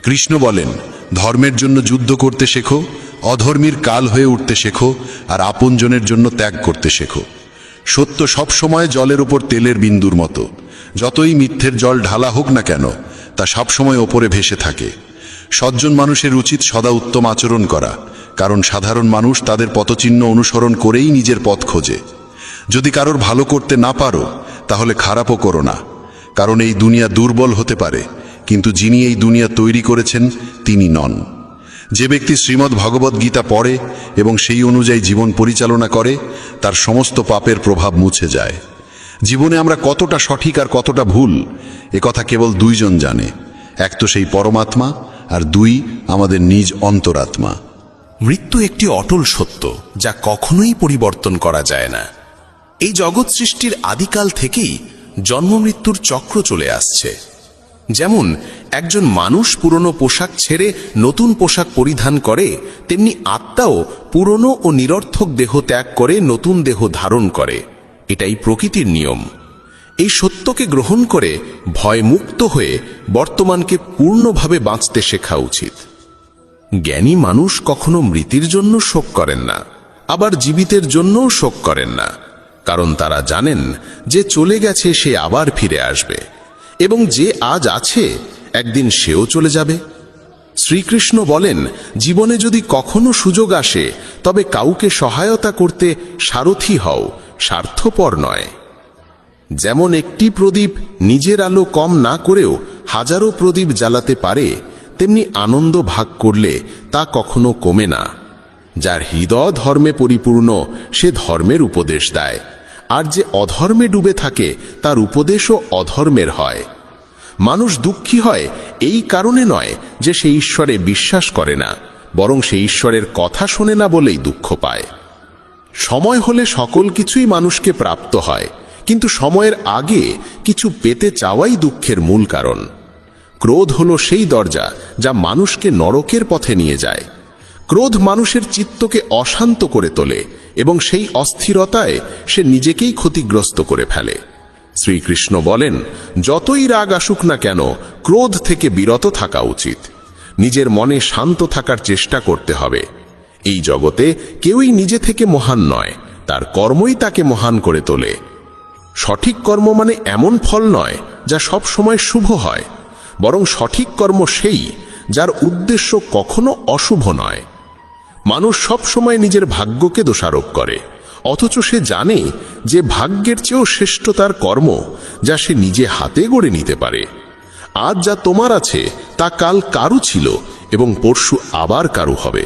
কৃষ্ণ বলেন, ধর্মের জন্য যুদ্ধ করতে শেখো, অধর্মীর কাল হয়ে উঠতে শেখো, আর আপনজনের জন্য ত্যাগ করতে শেখো। সত্য সবসময় জলের ওপর তেলের বিন্দুর মতো। যতই মিথ্যের জল ঢালা হোক না কেন, তা সবসময় ওপরে ভেসে থাকে। সজ্জন মানুষের উচিত সদা উত্তম আচরণ করা, কারণ সাধারণ মানুষ তাদের পথচিহ্ন অনুসরণ করেই নিজের পথ খোঁজে। যদি কারোর ভালো করতে না পারো, তাহলে খারাপও করো না, কারণ এই দুনিয়া দুর্বল হতে পারে, কিন্তু যিনি এই দুনিয়া তৈরি করেছেন তিনি নন। যে ব্যক্তি শ্রীমদ্ ভগবদ্ গীতা পড়ে এবং সেই অনুযায়ী জীবন পরিচালনা করে, তার সমস্ত পাপের প্রভাব মুছে যায়। জীবনে আমরা কতটা সঠিক আর কতটা ভুল, একথা কেবল দুইজন জানে। এক তো সেই পরমাত্মা, আর দুই আমাদের নিজ অন্তরাত্মা। মৃত্যু একটি অটল সত্য, যা কখনোই পরিবর্তন করা যায় না। এই জগৎ সৃষ্টির আদিকাল থেকেই জন্ম মৃত্যুর চক্র চলে আসছে। যেমন একজন মানুষ পুরনো পোশাক ছেড়ে নতুন পোশাক পরিধান করে, তেমনি আত্মাও পুরনো ও নিরর্থক দেহ ত্যাগ করে নতুন দেহ ধারণ করে। এটাই প্রকৃতির নিয়ম। এই সত্যকে গ্রহণ করে ভয়মুক্ত হয়ে বর্তমানকে পূর্ণভাবে বাঁচতে শেখা উচিত। জ্ঞানী মানুষ কখনো মৃতের জন্য শোক করেন না, আবার জীবিতের জন্যও শোক করেন না, কারণ তারা জানেন যে চলে গেছে সে আবার ফিরে আসবে, এবং যে আজ আছে একদিন সেও চলে যাবে। শ্রীকৃষ্ণ বলেন, জীবনে যদি কখনো সুযোগ আসে, তবে কাউকে সহায়তা করতে সারথি হও, স্বার্থপর নয়। যেমন একটি প্রদীপ নিজের আলো কম না করেও হাজারো প্রদীপ জ্বালাতে পারে, তেমনি আনন্দ ভাগ করলে তা কখনো কমে না। যার হৃদয় ধর্মে পরিপূর্ণ, সে ধর্মের উপদেশ দেয়, আর যে অধর্মে ডুবে থাকে তার উপদেশও অধর্মের হয়। মানুষ দুঃখী হয় এই কারণে নয় যে সে ঈশ্বরে বিশ্বাস করে না, বরং সে ঈশ্বরের কথা শোনে না বলেই দুঃখ পায়। সময় হলে সকল কিছুই মানুষকে প্রাপ্ত হয়, কিন্তু সময়ের আগে কিছু পেতে চাওয়াই দুঃখের মূল কারণ। ক্রোধ হলো সেই দরজা যা মানুষকে নরকের পথে নিয়ে যায়। ক্রোধ মানুষের চিত্তকে অশান্ত করে তোলে এবং সেই অস্থিরতায় সে নিজেকেই ক্ষতিগ্রস্ত করে ফেলে। শ্রীকৃষ্ণ বলেন, যতই রাগ আসুক না কেন, ক্রোধ থেকে বিরত থাকা উচিত। নিজের মনে শান্ত থাকার চেষ্টা করতে হবে। এই জগতে কেউই নিজে থেকে মহান নয়, তার কর্মই তাকে মহান করে তোলে। সঠিক কর্ম মানে এমন ফল নয় যা সব সময় শুভ হয়, বরং সঠিক কর্ম সেই যার উদ্দেশ্য কখনো অশুভ নয়। মানুষ সব সময় নিজের ভাগ্যকে দোষারোপ করে, অথচ সে জানে যে ভাগ্যের চেয়েও শ্রেষ্ঠ তার কর্ম, যা সে নিজে হাতে গড়ে নিতে পারে। আজ যা তোমার আছে তা কাল কারু ছিল এবং পরশু আবার কারু হবে।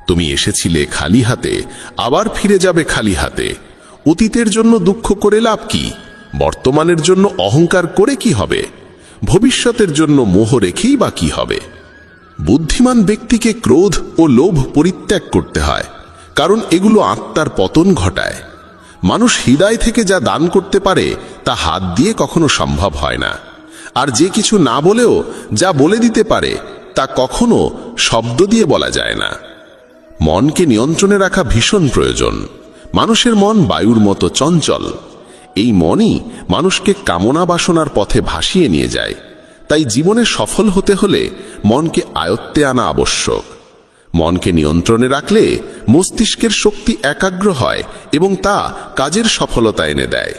তুমি এসেছিলে খালি হাতে, আবার ফিরে যাবে খালি হাতে। অতীতের জন্য দুঃখ করে লাভ কি? বর্তমানের জন্য অহংকার করে কি হবে? ভবিষ্যতের জন্য মোহ রেখেই বা কি হবে? বুদ্ধিমান ব্যক্তিকে ক্রোধ ও লোভ পরিত্যাগ করতে হয়, কারণ এগুলো আত্মার পতন ঘটায়। মানুষ হৃদয় থেকে যা দান করতে পারে তা হাত দিয়ে কখনো সম্ভব হয় না, আর যে কিছু না বলেও যা বলে দিতে পারে তা কখনো শব্দ দিয়ে বলা যায় না। মনকে নিয়ন্ত্রণে রাখা ভীষণ প্রয়োজন। মানুষের মন বায়ুর মতো চঞ্চল। এই মনই মানুষকে কামনা বাসনার পথে ভাসিয়ে নিয়ে যায়। তাই জীবনে সফল হতে হলে মনকে আয়ত্তে আনা আবশ্যক। মনকে নিয়ন্ত্রণে রাখলে মস্তিষ্কের শক্তি একাগ্র হয় এবং তা কাজের সফলতা এনে দেয়।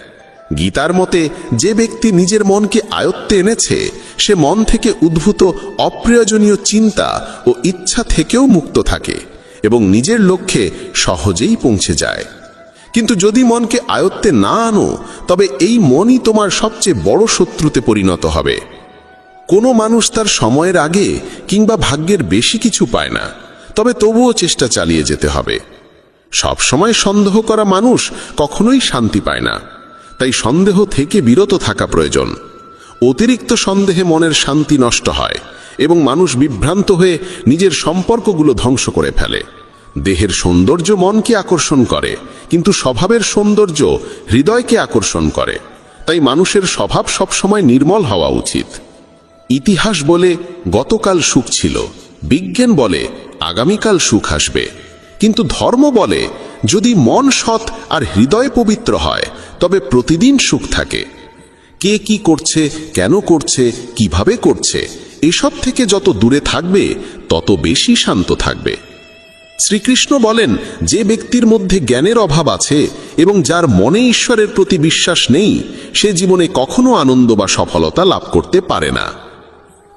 গীতার মতে যে ব্যক্তি নিজের মনকে আয়ত্তে এনেছে সে মন থেকে উদ্ভূত অপ্রয়োজনীয় চিন্তা ও ইচ্ছা থেকেও মুক্ত থাকে এবং নিজের লক্ষ্যে সহজেই পৌঁছে যায়। কিন্তু যদি মনকে আয়ত্তে না আনো তবে এই মনই তোমার সবচেয়ে বড় শত্রুতে পরিণত হবে। কোনো মানুষ তার সময়ের আগে কিংবা ভাগ্যের বেশি কিছু পায় না, তবে তবুও চেষ্টা চালিয়ে যেতে হবে। সব সময় সন্দেহ করা মানুষ কখনোই শান্তি পায় না। তাই সন্দেহ থেকে বিরত থাকা প্রয়োজন। অতিরিক্ত সন্দেহে মনের শান্তি নষ্ট হয় এবং মানুষ বিভ্রান্ত হয়ে নিজের সম্পর্কগুলো ধ্বংস করে ফেলে। দেহের সৌন্দর্য মনকে আকর্ষণ করে, কিন্তু স্বভাবের সৌন্দর্য হৃদয়কে আকর্ষণ করে। তাই মানুষের স্বভাব সবসময় নির্মল হওয়া উচিত। ইতিহাস বলে গতকাল সুখ ছিল, বিজ্ঞান বলে আগামীকাল সুখ আসবে, কিন্তু ধর্ম বলে যদি মন সৎ আর হৃদয় পবিত্র হয় তবে প্রতিদিন সুখ থাকে। কে কি করছে, কেন করছে, কিভাবে করছে, এসব থেকে যত দূরে থাকবে তত বেশি শান্ত থাকবে। শ্রীকৃষ্ণ বলেন, যে ব্যক্তির মধ্যে জ্ঞানের অভাব আছে এবং যার মনে ঈশ্বরের প্রতি বিশ্বাস নেই সে জীবনে কখনো আনন্দ বা সফলতা লাভ করতে পারে না।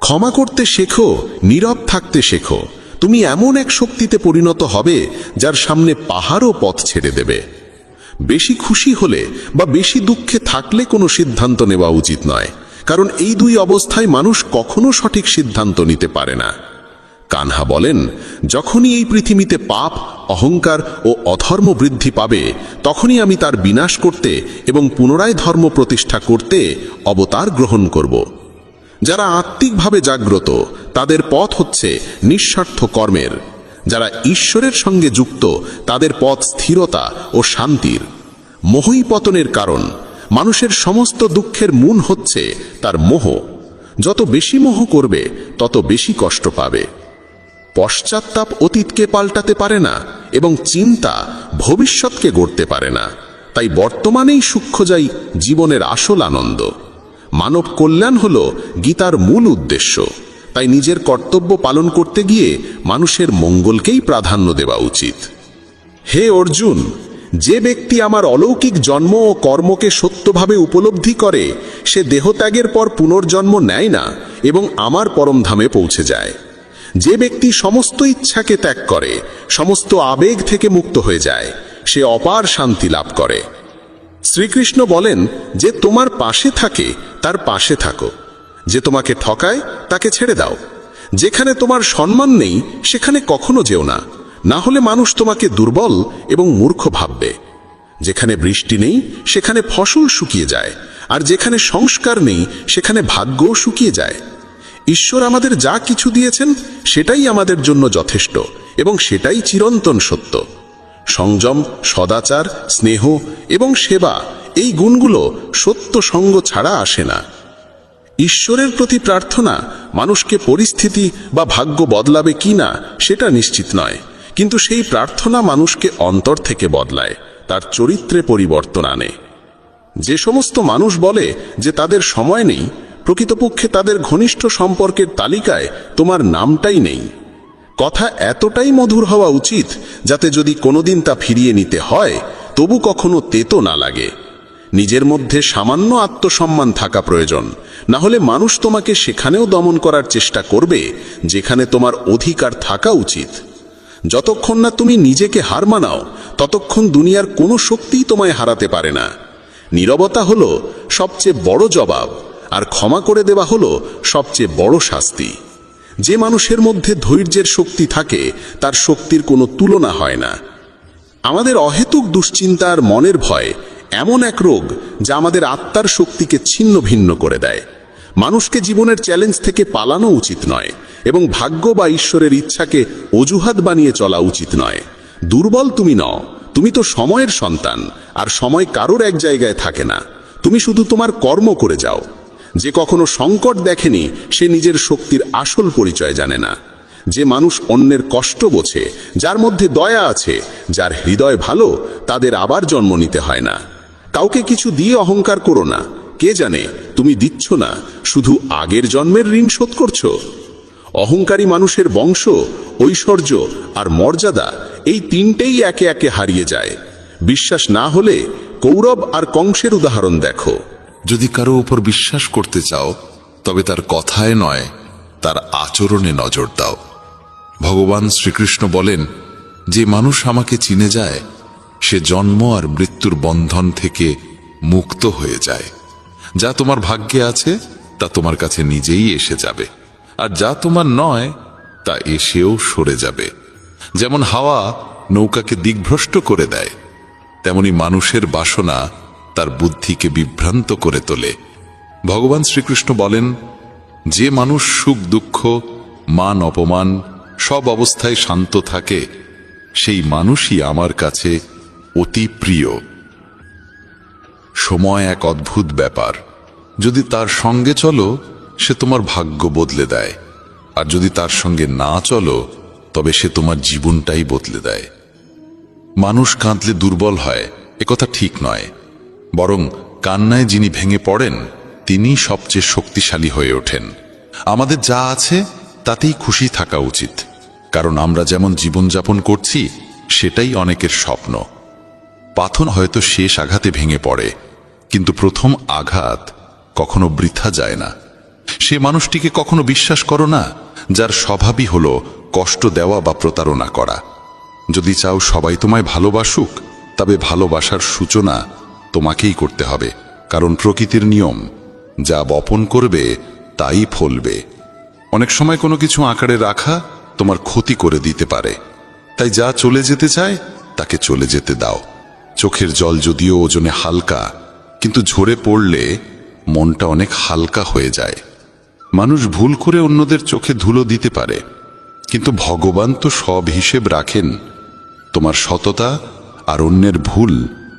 ক্ষমা করতে শেখো, নীরব থাকতে শেখো। তুমি এমন এক শক্তিতে পরিণত হবে যার সামনে পাহাড়ও পথ ছেড়ে দেবে। বেশি খুশি হলে বা বেশি দুঃখে থাকলে কোনো সিদ্ধান্ত নেওয়া উচিত নয়, কারণ এই দুই অবস্থায় মানুষ কখনো সঠিক সিদ্ধান্ত নিতে পারে না। কানহা বলেন, যখনই এই পৃথিবীতে পাপ, অহংকার ও অধর্ম বৃদ্ধি পাবে তখনই আমি তার বিনাশ করতে এবং পুনরায় ধর্ম প্রতিষ্ঠা করতে অবতার গ্রহণ করব। যারা আত্মিকভাবে জাগ্রত তাদের পথ হচ্ছে নিঃস্বার্থ কর্মের। যারা ঈশ্বরের সঙ্গে যুক্ত তাদের পথ স্থিরতা ও শান্তির। মোহই পতনের কারণ। মানুষের সমস্ত দুঃখের মূল হচ্ছে তার মোহ। যত বেশি মোহ করবে তত বেশি কষ্ট পাবে। পশ্চাত্তাপ অতীতকে পাল্টাতে পারে না এবং চিন্তা ভবিষ্যৎকে গড়তে পারে না। তাই বর্তমানেই সূক্ষ্ম যাই জীবনের আসল আনন্দ। মানব কল্যাণ হল গীতার মূল উদ্দেশ্য। তাই নিজের কর্তব্য পালন করতে গিয়ে মানুষের মঙ্গলকেই প্রাধান্য দেওয়া উচিত। হে অর্জুন, যে ব্যক্তি আমার অলৌকিক জন্ম ও কর্মকে সত্যভাবে উপলব্ধি করে সে দেহত্যাগের পর পুনর্জন্ম নেয় না এবং আমার পরমধামে পৌঁছে যায়। যে ব্যক্তি সমস্ত ইচ্ছাকে ত্যাগ করে, সমস্ত আবেগ থেকে মুক্ত হয়ে যায়, সে অপার শান্তি লাভ করে। শ্রীকৃষ্ণ বলেন, যে তোমার পাশে থাকে তার পাশে থাকো, যে তোমাকে ঠকায় তাকে ছেড়ে দাও। যেখানে তোমার সম্মান নেই সেখানে কখনো যেও না, না হলে মানুষ তোমাকে দুর্বল এবং মূর্খ ভাববে। যেখানে বৃষ্টি নেই সেখানে ফসল শুকিয়ে যায়, আর যেখানে সংস্কার নেই সেখানে ভাগ্যও শুকিয়ে যায়। ঈশ্বর আমাদের যা কিছু দিয়েছেন সেটাই আমাদের জন্য যথেষ্ট এবং সেটাই চিরন্তন সত্য। সংযম, সদাচার, স্নেহ এবং সেবা, এই গুণগুলো সত্য সঙ্গ ছাড়া আসে না। ঈশ্বরের প্রতি প্রার্থনা মানুষকে পরিস্থিতি বা ভাগ্য বদলাবে কিনা সেটা নিশ্চিত নয়, কিন্তু সেই প্রার্থনা মানুষকে অন্তর থেকে বদলায়, তার চরিত্রে পরিবর্তন আনে। যে সমস্ত মানুষ বলে যে তাদের সময় নেই, প্রকৃতপক্ষে তাদের ঘনিষ্ঠ সম্পর্কের তালিকায় তোমার নামটাই নেই। কথা এতটাই মধুর হওয়া উচিত যাতে যদি কোনোদিন তা ফিরিয়ে নিতে হয় তবু কখনো তেতো না লাগে। নিজের মধ্যে সামান্য আত্মসম্মান থাকা প্রয়োজন, না হলে মানুষ তোমাকে সেখানেও দমন করার চেষ্টা করবে যেখানে তোমার অধিকার থাকা উচিত। যতক্ষণ না তুমি নিজেকে হার মানাও ততক্ষণ দুনিয়ার কোনো শক্তিই তোমায় হারাতে পারে না। নীরবতা হলো সবচেয়ে বড় জবাব, আর ক্ষমা করে দেওয়া হলো সবচেয়ে বড় শাস্তি। যে মানুষের মধ্যে ধৈর্যের শক্তি থাকে তার শক্তির কোনো তুলনা হয় না। আমাদের অহেতুক দুশ্চিন্তা আর মনের ভয় এমন এক রোগ যা আমাদের আত্মার শক্তিকে ছিন্ন ভিন্ন করে দেয়। মানুষকে জীবনের চ্যালেঞ্জ থেকে পালানো উচিত নয় এবং ভাগ্য বা ঈশ্বরের ইচ্ছাকে অজুহাত বানিয়ে চলা উচিত নয়। দুর্বল তুমি নও, তুমি তো সময়ের সন্তান, আর সময় কারোর এক জায়গায় থাকে না। তুমি শুধু তোমার কর্ম করে যাও। যে কখনো সংকট দেখেনি সে নিজের শক্তির আসল পরিচয় জানে না। যে মানুষ অন্যের কষ্ট বোঝে, যার মধ্যে দয়া আছে, যার হৃদয় ভালো, তাদের আবার জন্ম নিতে হয় না। কাউকে কিছু দিয়ে অহংকার করো না। কে জানে তুমি দিচ্ছ না, শুধু আগের জন্মের ঋণ শোধ করছো। অহংকারী মানুষের বংশ, ঐশ্বর্য আর মর্যাদা এই তিনটেই একে একে হারিয়ে যায়। বিশ্বাস না হলে কৌরব আর কংসের উদাহরণ দেখো। যদি কারো উপর বিশ্বাস করতে চাও তবে তার কথায় নয়, তার আচরণে নজর দাও। ভগবান শ্রীকৃষ্ণ বলেন, যে মানুষ আমাকে চিনে যায় সে জন্ম আর মৃত্যুর বন্ধন থেকে মুক্ত হয়ে যায়। যা তোমার ভাগ্যে আছে তা তোমার কাছে নিজেই এসে যাবে, আর যা তোমার নয় তা এসেও সরে যাবে। যেমন হাওয়া নৌকাকে দিকভ্রষ্ট করে দেয়, তেমনি মানুষের বাসনা তার বুদ্ধিকে বিভ্রান্ত করে তোলে। ভগবান শ্রীকৃষ্ণ বলেন, যে মানুষ সুখ দুঃখ মান অপমান সব অবস্থায় শান্ত থাকে সেই মানুষই আমার কাছে অতি প্রিয়। সময় এক অদ্ভুত ব্যাপার। যদি তার সঙ্গে চলো সে তোমার ভাগ্য বদলে দেয়, আর যদি তার সঙ্গে না চলো তবে সে তোমার জীবনটাই বদলে দেয়। মানুষ কাঁদলে দুর্বল হয় একথা ঠিক নয়, বরং কান্নায় যিনি ভেঙে পড়েন তিনি সবচেয়ে শক্তিশালী হয়ে ওঠেন। আমাদের যা আছে তাতেই খুশি থাকা উচিত, কারণ আমরা যেমন জীবনযাপন করছি সেটাই অনেকের স্বপ্ন। পাথর হয়তো শেষ আঘাতে ভেঙে পড়ে, কিন্তু প্রথম আঘাত কখনো বৃথা যায় না। সে মানুষটিকে কখনো বিশ্বাস করো না যার স্বভাবই হলো কষ্ট দেওয়া বা প্রতারণা করা। যদি চাও সবাই তোমায় ভালোবাসুক, তবে ভালোবাসার সূচনা তোমাকেই করতে হবে, কারণ প্রকৃতির নিয়ম, যা বপন করবে তাই ফলবে। অনেক সময় কোনো কিছু আঁকড়ে রাখা তোমার ক্ষতি করে দিতে পারে, তাই যা চলে যেতে চায় তাকে চলে যেতে দাও। চোখের জল যদিও ওজনে হালকা, কিন্তু ঝরে পড়লে মনটা অনেক হালকা হয়ে যায়। মানুষ ভুল করে অন্যদের চোখে ধুলো দিতে পারে, কিন্তু ভগবান তো সব হিসেব রাখেন। তোমার সততা আর অন্যের ভুল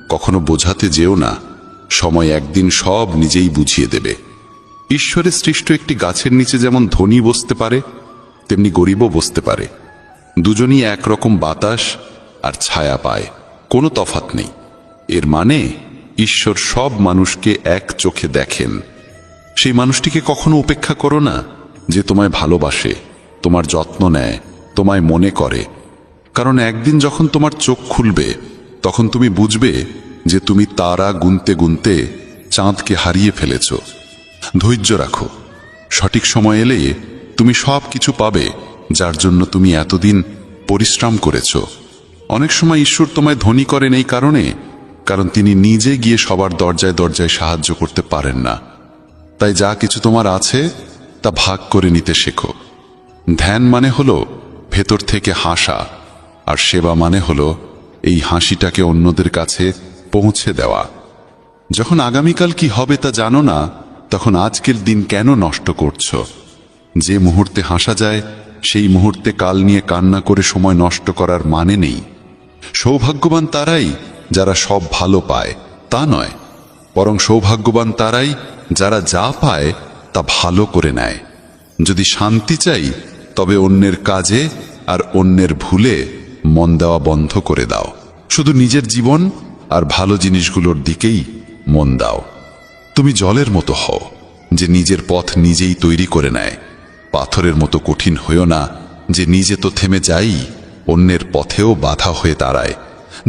কখনো বোঝাতে যেও না, সময় একদিন সব নিজেই বুঝিয়ে দেবে। ঈশ্বরের সৃষ্ট একটি গাছের নিচে যেমন ধনী বসতে পারে, তেমনি গরিবও বসতে পারে। দুজনই একরকম বাতাস আর ছায়া পায়, কোনো তফাৎ নেই। এর মানে ঈশ্বর সব মানুষকে এক চোখে দেখেন। সেই মানুষটিকে কখনো উপেক্ষা করো না যে তোমায় ভালোবাসে, তোমার যত্ন নেয়, তোমায় মনে করে, কারণ একদিন যখন তোমার চোখ খুলবে তখন তুমি বুঝবে যে তুমি তারা গুনতে গুনতে চাঁদকে হারিয়ে ফেলেছ। ধৈর্য রাখো, সঠিক সময় এলে তুমি সব কিছু পাবে যার জন্য তুমি এতদিন পরিশ্রম করেছ। অনেক সময় ঈশ্বর তোমায় ধনী করেন এই কারণ তিনি নিজে গিয়ে সবার দরজায় দরজায় সাহায্য করতে পারেন না। তাই যা কিছু তোমার আছে তা ভাগ করে নিতে শেখো। ধ্যান মানে হলো ভেতর থেকে হাসা, আর সেবা মানে হলো এই হাসিটাকে অন্যদের কাছে পৌঁছে দেওয়া। যখন আগামীকাল কি হবে তা জানো না, তখন আজকের দিন কেন নষ্ট করছো? যে মুহূর্তে হাসা যায় সেই মুহূর্তে কাল নিয়ে কান্না করে সময় নষ্ট করার মানে নেই। সৌভাগ্যবান তারাই যারা সব ভালো পায় তা নয়, বরং সৌভাগ্যবান তারাই যারা যা পায় তা ভালো করে নেয়। যদি শান্তি চাই তবে অন্যের কাজে আর অন্যের ভুলে মন দেওয়া বন্ধ করে দাও। শুধু নিজের জীবন আর ভালো জিনিসগুলোর দিকেই মন দাও। তুমি জলের মতো হও যে নিজের পথ নিজেই তৈরি করে নেয়। পাথরের মতো কঠিন হইও না যে নিজে তো থেমে যাই, অন্যের পথেও বাধা হয়ে দাঁড়ায়।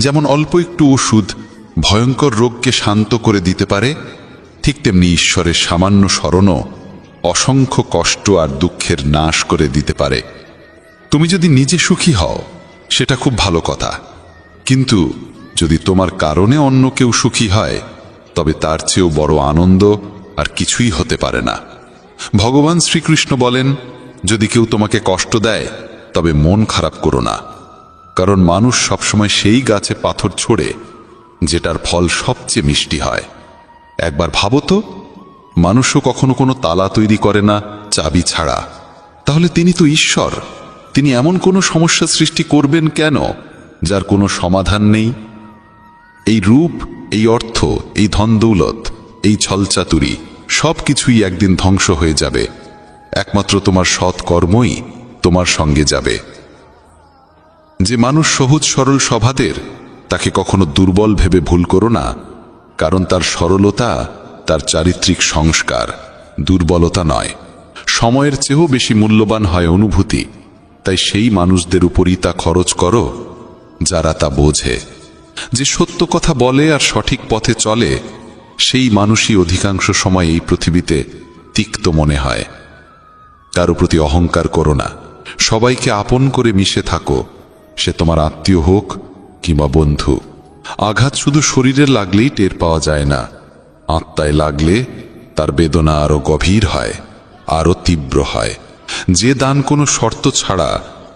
যেমন অল্প একটু ওষুধ ভয়ঙ্কর রোগকে শান্ত করে দিতে পারে, ঠিক তেমনি ঈশ্বরের সামান্য স্মরণও অসংখ্য কষ্ট আর দুঃখের নাশ করে দিতে পারে। তুমি যদি নিজে সুখী হও সেটা খুব ভালো কথা, কিন্তু যদি তোমার কারণে অন্য কেউ সুখী হয় তবে তার চেয়েও বড় আনন্দ আর কিছুই হতে পারে না। ভগবান শ্রীকৃষ্ণ বলেন, যদি কেউ তোমাকে কষ্ট দেয় তবে মন খারাপ করো না, কারণ মানুষ সবসময় সেই গাছে পাথর ছোড়ে যেটার ফল সবচেয়ে মিষ্টি হয়। একবার ভাবো তো, মানুষও কখনো কোনো তালা তৈরি করে না চাবি ছাড়া, তাহলে তিনি তো ঈশ্বর। তিনি এমন কোনো সমস্যা সৃষ্টি করবেন কেন যার কোনো সমাধান নেই? এই রূপ, এই অর্থ, এই ধনদৌলত, এই ছলচাতুরি সব কিছুই একদিন ধ্বংস হয়ে যাবে। একমাত্র তোমার সৎ কর্মই তোমার সঙ্গে যাবে। যে মানুষ সহজ সরল স্বভাবের, তাকে কখনো দুর্বল ভেবে ভুল করো না, কারণ তার সরলতা তার চারিত্রিক সংস্কার, দুর্বলতা নয়। সময়ের চেয়েও বেশি মূল্যবান হয় অনুভূতি, তাই সেই মানুষদের উপরই তা খরচ করো যারা তা বোঝে। যে সত্য কথা বলে আর সঠিক পথে চলে, সেই মানুষই অধিকাংশ সময় এই পৃথিবীতে তিক্ত মনে হয়। কারো প্রতি অহংকার করো না, সবাইকে আপন করে মিশে থাকো, সে তোমার আত্মীয় হোক কিংবা বন্ধু। আঘাত শুধু শরীরে লাগলেই টের পাওয়া যায় না, আত্মায় লাগলে তার বেদনা আরো গভীর হয়, আরো তীব্র হয়। যে দান কোনো শর্ত ছাড়া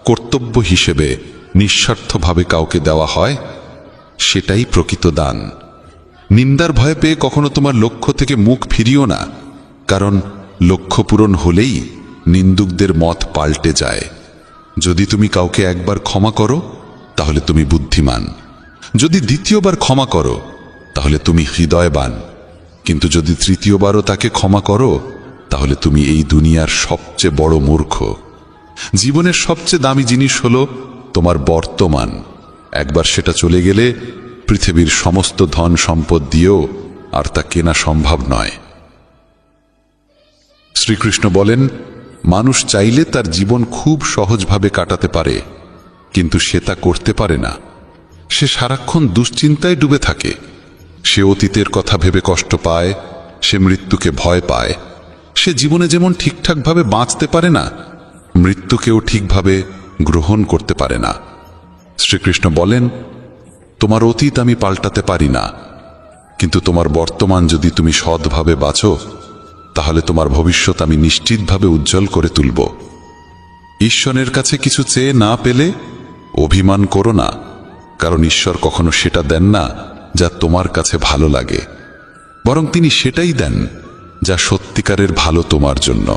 কর্তব্য হিসেবে নিঃস্বার্থভাবে কাউকে দেওয়া হয়, সেটাই প্রকৃত দান। নিন্দার ভয় পেয়ে কখনো তোমার লক্ষ্য থেকে মুখ ফিরিও না, কারণ লক্ষ্য পূরণ হলেই নিন্দুকদের মত পাল্টে যায়। যদি তুমি কাউকে একবার ক্ষমা করো, তাহলে তুমি বুদ্ধিমান। যদি দ্বিতীয়বার ক্ষমা করো, তাহলে তুমি হৃদয়বান। কিন্তু যদি তৃতীয়বারও তাকে ক্ষমা করো, তাহলে তুমি এই দুনিয়ার সবচেয়ে বড় মূর্খ। জীবনের সবচেয়ে দামি জিনিস হলো তোমার বর্তমান। একবার সেটা চলে গেলে পৃথিবীর সমস্ত ধন সম্পদ দিয়েও আর তা কেনা সম্ভব নয়। শ্রীকৃষ্ণ বলেন, মানুষ চাইলে তার জীবন খুব সহজভাবে কাটাতে পারে, কিন্তু সে তা করতে পারে না। সে সারাক্ষণ দুশ্চিন্তায় ডুবে থাকে। সে অতীতের কথা ভেবে কষ্ট পায়, সে মৃত্যুকে ভয় পায়। সে জীবনে যেমন ঠিকঠাকভাবে বাঁচতে পারে না, মৃত্যুকেও ঠিকভাবে গ্রহণ করতে পারে না। শ্রীকৃষ্ণ বলেন, তোমার অতীত আমি পাল্টাতে পারি না, কিন্তু তোমার বর্তমান যদি তুমি সৎভাবে বাঁচো, তাহলে তোমার ভবিষ্যৎ আমি নিশ্চিতভাবে উজ্জ্বল করে তুলব। ঈশ্বরের কাছে কিছু চেয়ে না পেলে অভিমান করো না, কারণ ঈশ্বর কখনো সেটা দেন না যা তোমার কাছে ভালো লাগে, বরং তিনি সেটাই দেন যা সত্যিকারের ভালো তোমার জন্য।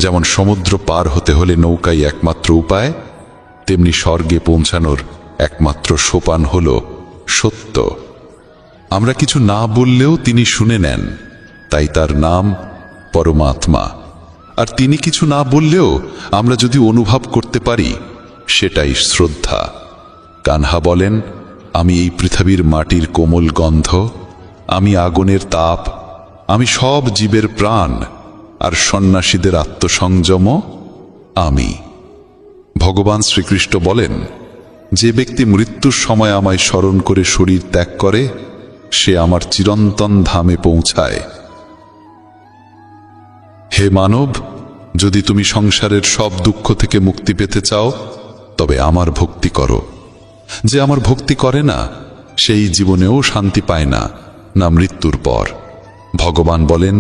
যেমন সমুদ্র পার হতে হলে নৌকাই একমাত্র উপায়, তেমনি স্বর্গে পৌঁছানোর একমাত্র সোপান হল সত্য। আমরা কিছু না বললেও তিনি শুনে নেন, তাই তার নাম পরমাত্মা। আর তিনি কিছু না বললেও আমরা যদি অনুভব করতে পারি, সেটাই শ্রদ্ধা। কানহা বলেন, আমি এই পৃথিবীর মাটির কোমল গন্ধ, আমি আগুনের তাপ, আমি সব জীবের প্রাণ, আর সন্ন্যাসীদের আত্মসংযম আমি। ভগবান শ্রীকৃষ্ণ বলেন, যে ব্যক্তি মৃত্যুর সময় আমায় স্মরণ করে শরীর ত্যাগ করে, সে আমার চিরন্তন ধামে পৌঁছায়। হে মানব, যদি তুমি সংসারের সব দুঃখ থেকে মুক্তি পেতে চাও, তবে আমার ভক্তি করো। যে আমার ভক্তি করে না, সেই জীবনেও শান্তি পায় না, না মৃত্যুর পর। ভগবান বলেন,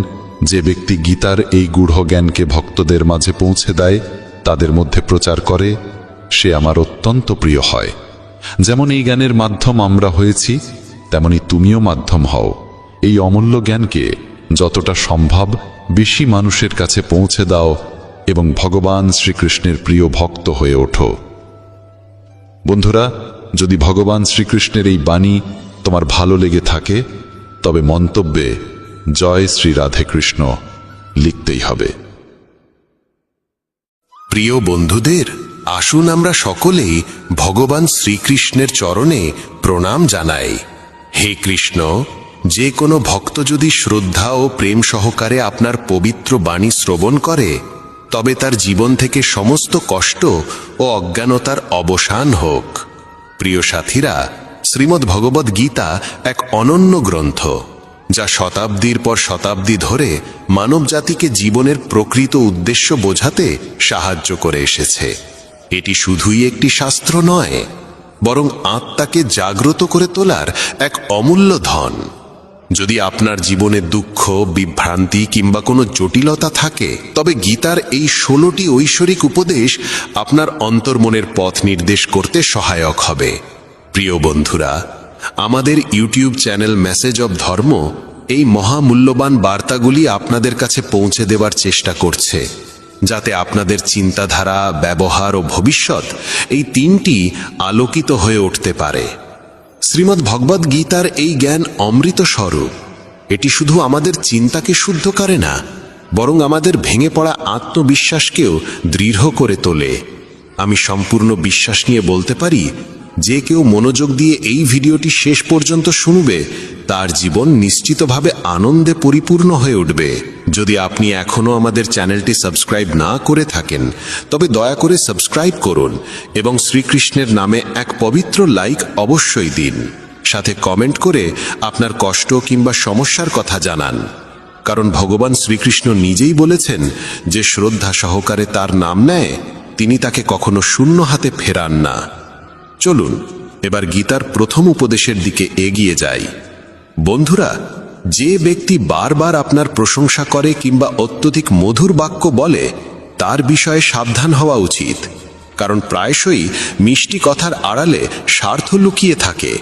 যে ব্যক্তি গীতার এই গূঢ় জ্ঞানকে ভক্তদের মাঝে পৌঁছে দেয়, তাদের মধ্যে প্রচার করে, সে আমার অত্যন্ত প্রিয় হয়। যেমন এই জ্ঞানের মাধ্যম আমরা হয়েছি, তেমনি তুমিও মাধ্যম হও। এই অমূল্য জ্ঞানকে যতটা সম্ভব বেশি মানুষের কাছে পৌঁছে দাও এবং ভগবান শ্রীকৃষ্ণের প্রিয় ভক্ত হয়ে ওঠো। বন্ধুরা, যদি ভগবান শ্রীকৃষ্ণের এই বাণী তোমার ভালো লেগে থাকে, তবে মন্তব্যে জয় শ্রী রাধে কৃষ্ণ লিখতেই হবে। প্রিয় বন্ধুদের, আসুন আমরা সকলেই ভগবান শ্রীকৃষ্ণের চরণে প্রণাম জানাই। হে কৃষ্ণ, যে কোনো ভক্ত যদি শ্রদ্ধা ও প্রেম সহকারে আপনার পবিত্র বাণী শ্রবণ করে, তবে তার জীবন থেকে সমস্ত কষ্ট ও অজ্ঞানতার অবসান হোক। প্রিয় সাথীরা, শ্রীমদ্ ভগবদ গীতা এক অনন্য গ্রন্থ, যা শতাব্দীর পর শতাব্দী ধরে মানব জাতিকে জীবনের প্রকৃত উদ্দেশ্য বোঝাতে সাহায্য করে এসেছে। এটি শুধুই একটি শাস্ত্র নয়, বরং আত্মাকে জাগ্রত করে তোলার এক অমূল্য ধন। যদি আপনার জীবনে দুঃখ, বিভ্রান্তি কিংবা কোনো জটিলতা থাকে, তবে গীতার এই 16টি ঐশ্বরিক উপদেশ আপনার অন্তর্মনের পথ নির্দেশ করতে সহায়ক হবে। প্রিয় বন্ধুরা, আমাদের ইউটিউব চ্যানেল মেসেজ অব ধর্ম এই মহামূল্যবান বার্তাগুলি আপনাদের কাছে পৌঁছে দেওয়ার চেষ্টা করছে, যাতে আপনাদের চিন্তাধারা, ব্যবহার ও ভবিষ্যৎ এই তিনটি আলোকিত হয়ে উঠতে পারে। শ্রীমদ্ ভগবদ গীতার এই জ্ঞান অমৃত স্বরূপ। এটি শুধু আমাদের চিন্তাকে শুদ্ধ করে না, বরং আমাদের ভেঙে পড়া আত্মবিশ্বাসকেও দৃঢ় করে তোলে। আমি সম্পূর্ণ বিশ্বাস নিয়ে বলতে পারি, যে কেউ মনোযোগ দিয়ে এই ভিডিওটি শেষ পর্যন্ত শুনবে তার জীবন নিশ্চিতভাবে আনন্দে পরিপূর্ণ হয়ে উঠবে। যদি আপনি এখনও আমাদের চ্যানেলটি সাবস্ক্রাইব না করে থাকেন তবে দয়া করে সাবস্ক্রাইব করুন এবং শ্রীকৃষ্ণের নামে এক পবিত্র লাইক অবশ্যই দিন। সাথে কমেন্ট করে আপনার কষ্ট কিংবা সমস্যার কথা জানান, কারণ ভগবান শ্রীকৃষ্ণ নিজেই বলেছেন যে শ্রদ্ধা সহকারে তার নাম নেয় তিনি তাকে কখনো শূন্য হাতে ফেরান না। চলুন এবার গীতার প্রথম উপদেশের দিকে এগিয়ে যাই। বন্ধুরা, যে ব্যক্তি বারবার আপনার প্রশংসা করে কিংবা অত্যধিক মধুর বাক্য বলে তার বিষয়ে সাবধান হওয়া উচিত, কারণ প্রায়শই মিষ্টি কথার আড়ালে স্বার্থ লুকিয়ে থাকে।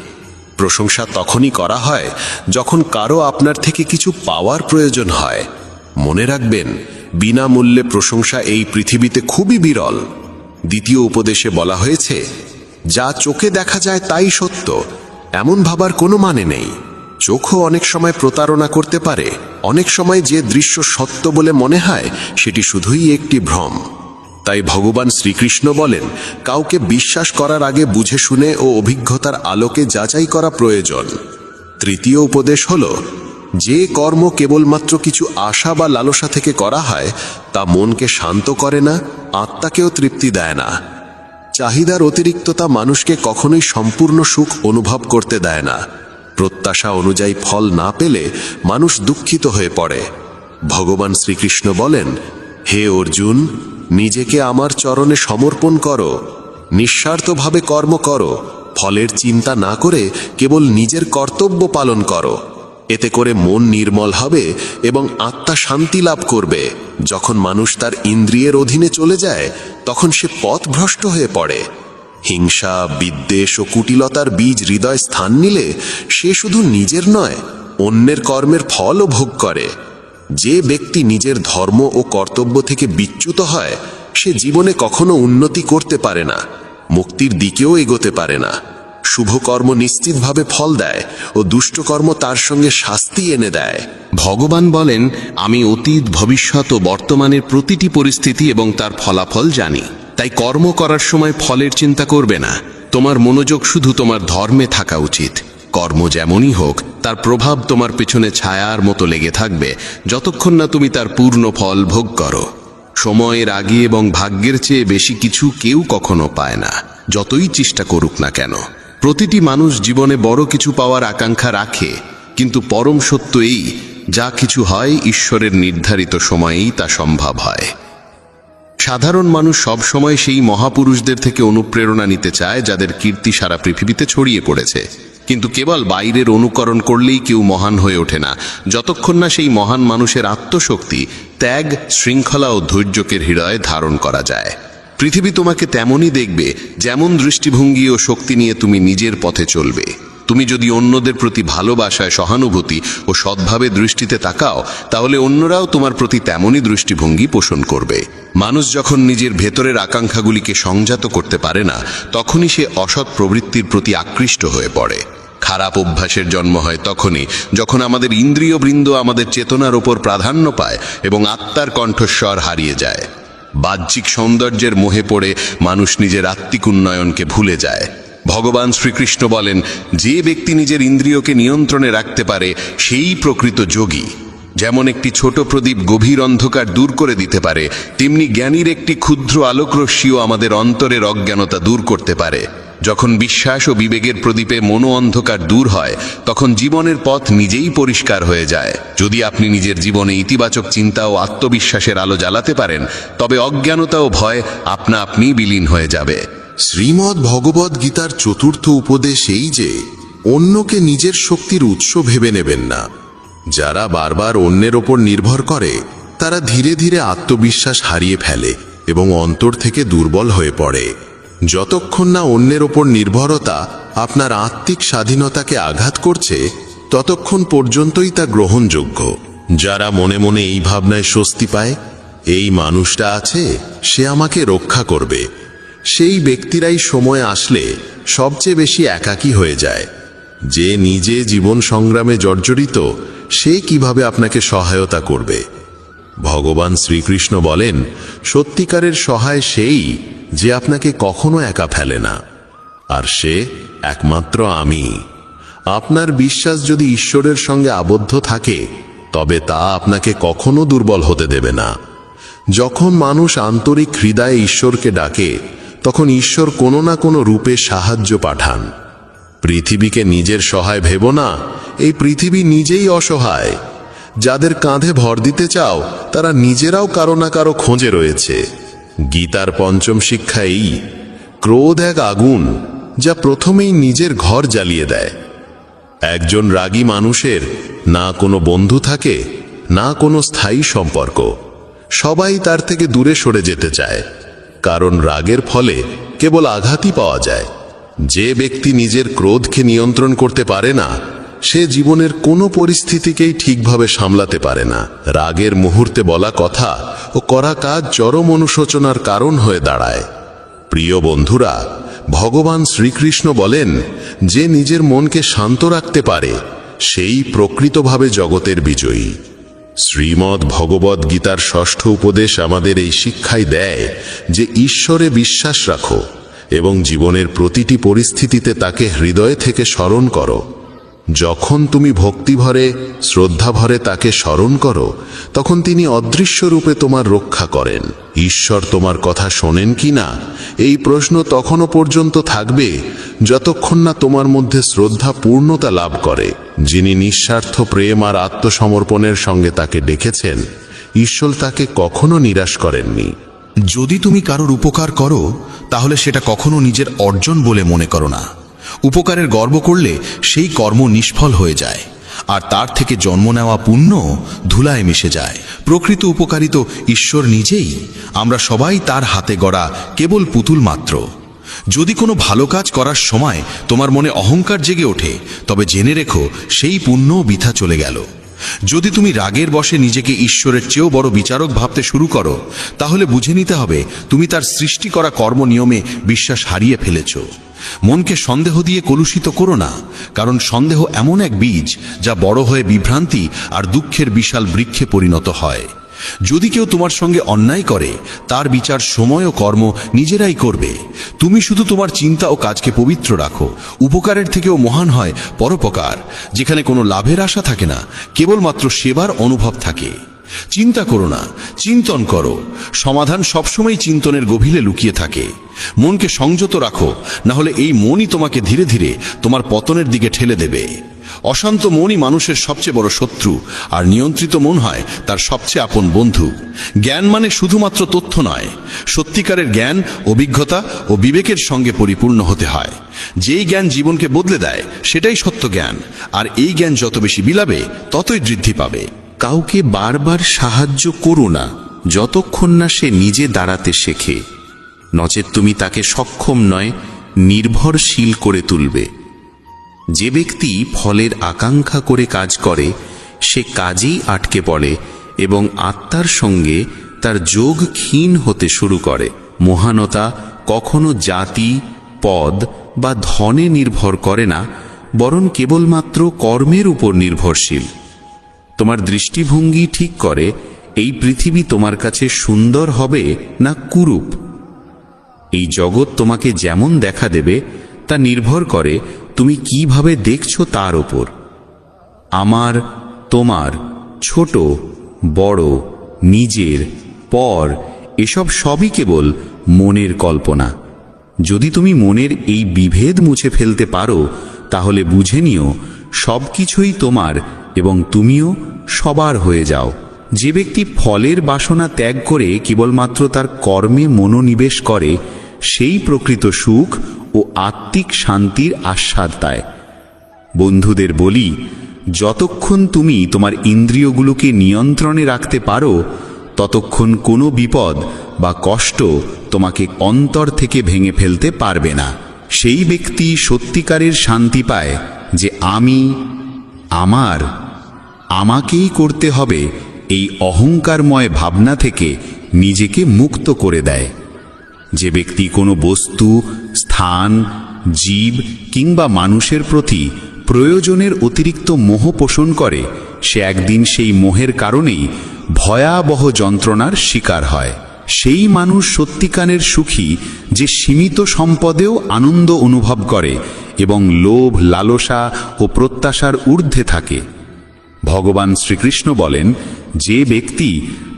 প্রশংসা তখনই করা হয় যখন কারো আপনার থেকে কিছু পাওয়ার প্রয়োজন হয়। মনে রাখবেন, বিনামূল্যে প্রশংসা এই পৃথিবীতে খুবই বিরল। দ্বিতীয় উপদেশে বলা হয়েছে, যা চোখে দেখা যায় তাই সত্য, এমন ভাবার কোনো মানে নেই। চোখও অনেক সময় প্রতারণা করতে পারে। অনেক সময় যে দৃশ্য সত্য বলে মনে হয় সেটি শুধুই একটি ভ্রম। তাই ভগবান শ্রীকৃষ্ণ বলেন, কাউকে বিশ্বাস করার আগে বুঝে শুনে ও অভিজ্ঞতার আলোকে যাচাই করা প্রয়োজন। তৃতীয় উপদেশ হল, যে কর্ম কেবলমাত্র কিছু আশা বা লালসা থেকে করা হয় তা মনকে শান্ত করে না, আত্মাকেও তৃপ্তি দেয় না। চাহিদার অতিরিক্ততা মানুষকে কখনোই সম্পূর্ণ সুখ অনুভব করতে দেয় না। প্রত্যাশা অনুযায়ী ফল না পেলে মানুষ দুঃখিত হয়ে পড়ে। ভগবান শ্রীকৃষ্ণ বলেন, হে অর্জুন, নিজেকে আমার চরণে সমর্পণ করো, নিঃস্বার্থভাবে কর্ম করো, ফলের চিন্তা না করে কেবল নিজের কর্তব্য পালন করো। এতে করে মন নির্মল হবে এবং আত্মা শান্তি লাভ করবে। যখন মানুষ তার ইন্দ্রিয়ের অধীনে চলে যায় তখন সে পথভ্রষ্ট হয়ে পড়ে। হিংসা, বিদ্বেষ ও কুটিলতার বীজ হৃদয় স্থান নিলে সে শুধু নিজের নয়, অন্যের কর্মের ফলও ভোগ করে। যে ব্যক্তি নিজের ধর্ম ও কর্তব্য থেকে বিচ্যুত হয় সে জীবনে কখনো উন্নতি করতে পারে না, মুক্তির দিকেও এগোতে পারে না। শুভ কর্ম নিশ্চিতভাবে ফল দেয় ও দুষ্ট কর্ম তার সঙ্গে শাস্তি এনে দেয়। ভগবান বলেন, আমি অতীত, ভবিষ্যৎ ও বর্তমানের প্রতিটি পরিস্থিতি এবং তার ফলাফল জানি। তাই কর্ম করার সময় ফলের চিন্তা করবে না। তোমার মনোযোগ শুধু তোমার ধর্মে থাকা উচিত। কর্ম যেমনই হোক তার প্রভাব তোমার পেছনে ছায়ার মতো লেগে থাকবে যতক্ষণ না তুমি তার পূর্ণ ফল ভোগ করো। সময়ের আগে এবং ভাগ্যের চেয়ে বেশি কিছু কেউ কখনো পায় না, যতই চেষ্টা করুক না কেন। প্রতিটি মানুষ জীবনে বড় কিছু পাওয়ার আকাঙ্ক্ষা রাখে, কিন্তু পরম সত্য এই, যা কিছু হয় ঈশ্বরের নির্ধারিত সময়েই তা সম্ভব হয়। সাধারণ মানুষ সব সময় সেই মহাপুরুষদের থেকে অনুপ্রেরণা নিতে চায় যাদের কীর্তি সারা পৃথিবীতে ছড়িয়ে পড়েছে। কিন্তু কেবল বাইরের অনুকরণ করলেই কেউ মহান হয়ে ওঠে না, যতক্ষণ না সেই মহান মানুষের আত্মশক্তি, ত্যাগ, শৃঙ্খলা ও ধৈর্যকে হৃদয়ে ধারণ করা যায়। পৃথিবী তোমাকে তেমনই দেখবে যেমন দৃষ্টিভঙ্গি ও শক্তি নিয়ে তুমি নিজের পথে চলবে। তুমি যদি অন্যদের প্রতি ভালোবাসায়, সহানুভূতি ও সদ্ভাবে দৃষ্টিতে তাকাও, তাহলে অন্যরাও তোমার প্রতি তেমনই দৃষ্টিভঙ্গি পোষণ করবে। মানুষ যখন নিজের ভেতরের আকাঙ্ক্ষাগুলিকে সংযত করতে পারে না, তখনই সে অসৎ প্রবৃত্তির প্রতি আকৃষ্ট হয়ে পড়ে। খারাপ অভ্যাসের জন্ম হয় তখনই যখন আমাদের ইন্দ্রিয়বৃন্দ আমাদের চেতনার ওপর প্রাধান্য পায় এবং আত্মার কণ্ঠস্বর হারিয়ে যায়। বাহ্যিক সৌন্দর্যের মোহে পড়ে মানুষ নিজের আত্মিক উন্নয়নকে ভুলে যায়। ভগবান শ্রীকৃষ্ণ বলেন, যে ব্যক্তি নিজের ইন্দ্রিয়কে নিয়ন্ত্রণে রাখতে পারে সেই প্রকৃত যোগী। যেমন একটি ছোট প্রদীপ গভীর অন্ধকার দূর করে দিতে পারে, তেমনি জ্ঞানীর একটি ক্ষুদ্র আলোকরশ্মিও আমাদের অন্তরের অজ্ঞানতা দূর করতে পারে। যখন বিশ্বাস ও বিবেকের প্রদীপে মনো অন্ধকার দূর হয় তখন জীবনের পথ নিজেই পরিষ্কার হয়ে যায়। যদি আপনি নিজের জীবনে ইতিবাচক চিন্তা ও আত্মবিশ্বাসের আলো জ্বালাতে পারেন, তবে অজ্ঞানতা ও ভয় আপনা আপনি বিলীন হয়ে যাবে। শ্রীমদ্ ভগবদ্ গীতার চতুর্থ উপদেশ এই যে, অন্যকে নিজের শক্তির উৎস ভেবে নেবেন না। যারা বারবার অন্যের ওপর নির্ভর করে তারা ধীরে ধীরে আত্মবিশ্বাস হারিয়ে ফেলে এবং অন্তর থেকে দুর্বল হয়ে পড়ে। যতক্ষণ না অন্যের ওপর নির্ভরতা আপনার আত্মিক স্বাধীনতাকে আঘাত করছে, ততক্ষণ পর্যন্তই তা গ্রহণযোগ্য। যারা মনে মনে এই ভাবনায় স্বস্তি পায়, এই মানুষটা আছে, সে আমাকে রক্ষা করবে, সেই ব্যক্তিরাই সময় আসলে সবচেয়ে বেশি একাকী হয়ে যায়। যে নিজে জীবন সংগ্রামে জর্জরিত, সে কিভাবে আপনাকে সহায়তা করবে? ভগবান শ্রীকৃষ্ণ বলেন, সত্যিকারের সহায় সেই যে আপনাকে কখনো একা ফেলে না, আর সে একমাত্র আমি। আপনার বিশ্বাস যদি ঈশ্বরের সঙ্গে আবদ্ধ থাকে, তবে তা আপনাকে কখনো দুর্বল হতে দেবে না। যখন মানুষ আন্তরিক হৃদয়ে ঈশ্বরকে ডাকে, তখন ঈশ্বর কোনো না কোনো রূপে সাহায্য পাঠান। পৃথিবীকে নিজের সহায় ভেবো না, এই পৃথিবী নিজেই অসহায়। যাদের কাঁধে ভর দিতে চাও, তারা নিজেরাও কারো না কারো খোঁজে রয়েছে। গীতার পঞ্চম শিক্ষা এই, ক্রোধ এক আগুন যা প্রথমেই নিজের ঘর জ্বালিয়ে দেয়। একজন রাগী মানুষের না কোনো বন্ধু থাকে, না কোনো স্থায়ী সম্পর্ক। সবাই তার থেকে দূরে সরে যেতে চায়, কারণ রাগের ফলে কেবল আঘাতই পাওয়া যায়। যে ব্যক্তি নিজের ক্রোধকে নিয়ন্ত্রণ করতে পারে না, সে জীবনের কোনো পরিস্থিতিকেই ঠিকভাবে সামলাতে পারে না। রাগের মুহূর্তে বলা কথা ও করা কাজ চরম অনুশোচনার কারণ হয়ে দাঁড়ায়। প্রিয় বন্ধুরা, ভগবান শ্রীকৃষ্ণ বলেন, যে নিজের মনকে শান্ত রাখতে পারে, সেই প্রকৃতভাবে জগতের বিজয়ী। শ্রীমদ্ ভগবদ্ গীতার ষষ্ঠ উপদেশ আমাদের এই শিক্ষাই দেয় যে ঈশ্বরে বিশ্বাস রাখো এবং জীবনের প্রতিটি পরিস্থিতিতে তাকে হৃদয় থেকে স্মরণ করো। যখন তুমি ভক্তিভরে, শ্রদ্ধাভরে তাকে স্মরণ করো, তখন তিনি অদৃশ্য রূপে তোমার রক্ষা করেন। ঈশ্বর তোমার কথা শোনেন কি না, এই প্রশ্ন তখনও পর্যন্ত থাকবে যতক্ষণ না তোমার মধ্যে শ্রদ্ধা পূর্ণতা লাভ করে। যিনি নিঃস্বার্থ প্রেম আর আত্মসমর্পণের সঙ্গে তাকে ডেকেছেন, ঈশ্বর তাকে কখনো নিরাশ করেননি। যদি তুমি কারোর উপকার করো, তাহলে সেটা কখনো নিজের অর্জন বলে মনে করো না। উপকারের গর্ব করলে সেই কর্ম নিষ্ফল হয়ে যায়, আর তার থেকে জন্ম নেওয়া পুণ্য ধুলায় মিশে যায়। প্রকৃত উপকারী তো ঈশ্বর নিজেই। আমরা সবাই তার হাতে গড়া কেবল পুতুল মাত্র। যদি কোনো ভালো কাজ করার সময় তোমার মনে অহংকার জেগে ওঠে, তবে জেনে রেখো সেই পুণ্য বৃথা চলে গেল। যদি তুমি রাগের বশে নিজেকে ঈশ্বরের চেয়েও বড় বিচারক ভাবতে শুরু করো, তাহলে বুঝে নিতে হবে তুমি তার সৃষ্টি করা কর্ম নিয়মে বিশ্বাস হারিয়ে ফেলেছ। মনকে সন্দেহ দিয়ে কলুষিত করো না, কারণ সন্দেহ এমন এক বীজ যা বড় হয়ে বিভ্রান্তি আর দুঃখের বিশাল বৃক্ষে পরিণত হয়। যদি কেউ তোমার সঙ্গে অন্যায় করে, তার বিচার সময় ও কর্ম নিজেরাই করবে। তুমি শুধু তোমার চিন্তা ও কাজকে পবিত্র রাখো। উপকারের থেকেও মহান হয় পরোপকার, যেখানে কোনো লাভের আশা থাকে না, কেবলমাত্র সেবার অনুভব থাকে। চিন্তা করো না, চিন্তন করো। সমাধান সবসময় চিন্তনের গভীরে লুকিয়ে থাকে। মনকে সংযত রাখো, না হলে এই মনই তোমাকে ধীরে ধীরে তোমার পতনের দিকে ঠেলে দেবে। অশান্ত মনই মানুষের সবচেয়ে বড় শত্রু, আর নিয়ন্ত্রিত মন হয় তার সবচেয়ে আপন বন্ধু। জ্ঞান মানে শুধুমাত্র তথ্য নয়, সত্যিকারের জ্ঞান অভিজ্ঞতা ও বিবেকের সঙ্গে পরিপূর্ণ হতে হয়। যেই জ্ঞান জীবনকে বদলে দেয়, সেটাই সত্য জ্ঞান, আর এই জ্ঞান যত বেশি বিলাবে, ততই বৃদ্ধি পাবে। কাউকে বারবার সাহায্য করো না যতক্ষণ না সে নিজে দাঁড়াতে শেখে, নচেত তুমি তাকে সক্ষম নয়, নির্ভরশীল করে তুলবে। যে ব্যক্তি ফলের আকাঙ্ক্ষা করে কাজ করে, সে কাজেই আটকে পড়ে এবং আত্মার সঙ্গে তার যোগ ক্ষীণ হতে শুরু করে। মহানতা কখনো জাতি, পদ বা ধনে নির্ভর করে না, বরং কেবলমাত্র কর্মের উপর নির্ভরশীল। তোমার দৃষ্টিভঙ্গি ঠিক করে এই পৃথিবী তোমার কাছে সুন্দর হবে না কুরূপ। এই জগৎ তোমাকে যেমন দেখা দেবে তা নির্ভর করে তুমি কিভাবে দেখছো তার ওপর। আমার, তোমার, ছোট বড়, নিজের, পর, এসব সবই কেবল মনের কল্পনা। যদি তুমি মনের এই বিভেদ মুছে ফেলতে পারো, তাহলে বুঝে নিও সবকিছুই তোমার এবং তুমিও সবার হয়ে যাও। যে ব্যক্তি ফলের বাসনা ত্যাগ করে কেবলমাত্র তার কর্মে মনোনিবেশ করে, সেই প্রকৃত সুখ ও আত্মিক শান্তির আস্বাদ পায়। বন্ধুদের বলি, যতক্ষণ তুমি তোমার ইন্দ্রিয়গুলোকে নিয়ন্ত্রণে রাখতে পারো, ততক্ষণ কোনো বিপদ বা কষ্ট তোমাকে অন্তর থেকে ভেঙে ফেলতে পারবে না। সেই ব্যক্তি সত্যিকারের শান্তি পায় যে আমি, আমার, আমাকেই করতে হবে এই অহংকারময় ভাবনা থেকে নিজেকে মুক্ত করে দেয়। যে ব্যক্তি কোনো বস্তু, স্থান, জীব কিংবা মানুষের প্রতি প্রয়োজনের অতিরিক্ত মোহ পোষণ করে, সে একদিন সেই মোহের কারণেই ভয়াবহ যন্ত্রণার শিকার হয়। সেই মানুষ সত্যিকারের সুখী যে সীমিত সম্পদেও আনন্দ অনুভব করে এবং লোভ, লালসা ও প্রত্যাশার ঊর্ধ্বে থাকে। ভগবান শ্রীকৃষ্ণ বলেন, যে ব্যক্তি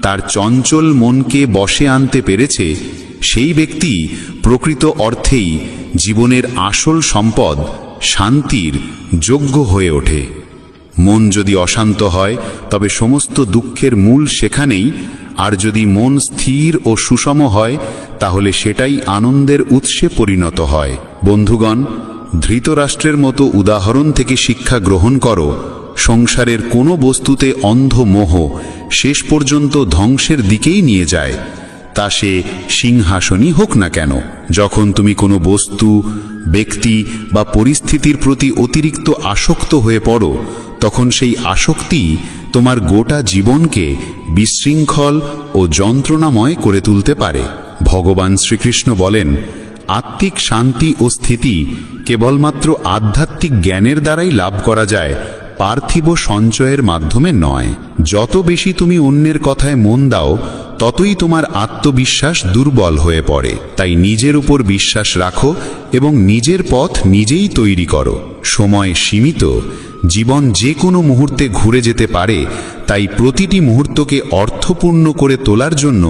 তার চঞ্চল মনকে বশে আনতে পেরেছে সেই ব্যক্তি প্রকৃত অর্থেই জীবনের আসল সম্পদ, শান্তির যোগ্য হয়ে ওঠে। মন যদি অশান্ত হয় তবে সমস্ত দুঃখের মূল সেখানেই, আর যদি মন স্থির ও সুষম হয় তাহলে সেটাই আনন্দের উৎসে পরিণত হয়। বন্ধুগণ, ধৃতরাষ্ট্রের মতো উদাহরণ থেকে শিক্ষা গ্রহণ করো। সংসারের কোনো বস্তুতে অন্ধ মোহ শেষ পর্যন্ত ধ্বংসের দিকেই নিয়ে যায়, তা সে সিংহাসনই হোক না কেন। যখন তুমি কোনো বস্তু, ব্যক্তি বা পরিস্থিতির প্রতি অতিরিক্ত আসক্ত হয়ে পড়ো তখন সেই আসক্তি তোমার গোটা জীবনকে বিশৃঙ্খল ও যন্ত্রণাময় করে তুলতে পারে। ভগবান শ্রীকৃষ্ণ বলেন, আত্মিক শান্তি ও স্থিতি কেবলমাত্র আধ্যাত্মিক জ্ঞানের দ্বারাই লাভ করা যায়, পার্থিব সঞ্চয়ের মাধ্যমে নয়। যত বেশি তুমি অন্যের কথায় মন দাও ততই তোমার আত্মবিশ্বাস দুর্বল হয়ে পড়ে। তাই নিজের উপর বিশ্বাস রাখো এবং নিজের পথ নিজেই তৈরি করো। সময় সীমিত, জীবন যে কোনো মুহূর্তে ঘুরে যেতে পারে, তাই প্রতিটি মুহূর্তকে অর্থপূর্ণ করে তোলার জন্য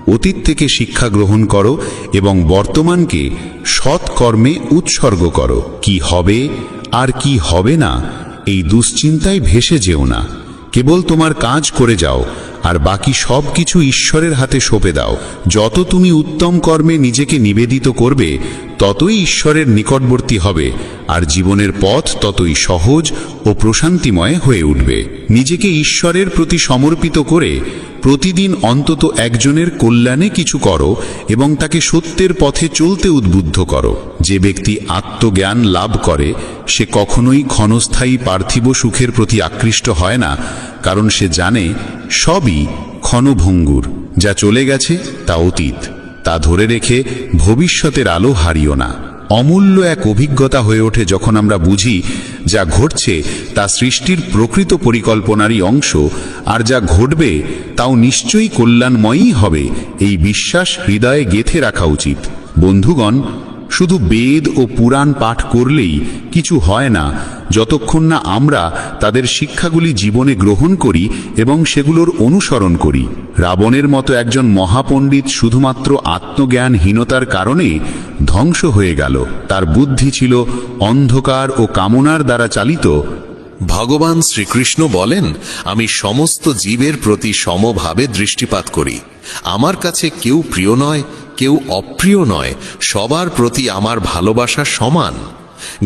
অতীত থেকে শিক্ষা গ্রহণ করো এবং বর্তমানকে সৎ কর্মে উৎসর্গ করো। কি হবে আর কি হবে না এই দুশ্চিন্তায় ভেসে যেও না। কেবল তোমার কাজ করে যাও আর বাকি সব কিছু ঈশ্বরের হাতে সঁপে দাও। যত তুমি উত্তম কর্মে নিজেকে নিবেদিত করবে ততই ঈশ্বরের নিকটবর্তী হবে, আর জীবনের পথ ততই সহজ ও প্রশান্তিময় হয়ে উঠবে। নিজেকে ঈশ্বরের প্রতি সমর্পিত করে প্রতিদিন অন্তত একজনের কল্যাণে কিছু করো এবং তাকে সত্যের পথে চলতে উদ্বুদ্ধ করো। যে ব্যক্তি আত্মজ্ঞান লাভ করে সে কখনোই ক্ষণস্থায়ী পার্থিব সুখের প্রতি আকৃষ্ট হয় না, কারণ সে জানে সবই ক্ষণভঙ্গুর। যা চলে গেছে তা অতীত, তা ধরে রেখে ভবিষ্যতের আলো হারিও না। অমূল্য এক অভিজ্ঞতা হয়ে ওঠে যখন আমরা বুঝি যা ঘটছে তা সৃষ্টির প্রকৃত পরিকল্পনারই অংশ, আর যা ঘটবে তাও নিশ্চয়ই কল্যাণময়ই হবে। এই বিশ্বাস হৃদয়ে গেঁথে রাখা উচিত। বন্ধুগণ, শুধু বেদ ও পুরাণ পাঠ করলেই কিছু হয় না যতক্ষণ না আমরা তাদের শিক্ষাগুলি জীবনে গ্রহণ করি এবং সেগুলোর অনুসরণ করি। রাবণের মতো একজন মহাপণ্ডিত শুধুমাত্র আত্মজ্ঞানহীনতার কারণে ধ্বংস হয়ে গেল। তার বুদ্ধি ছিল অন্ধকার ও কামনার দ্বারা চালিত। ভগবান শ্রীকৃষ্ণ বলেন, আমি সমস্ত জীবের প্রতি সমভাবে দৃষ্টিপাত করি। আমার কাছে কেউ প্রিয় নয়, কেউ অপ্রিয় নয়, সবার প্রতি আমার ভালোবাসা সমান।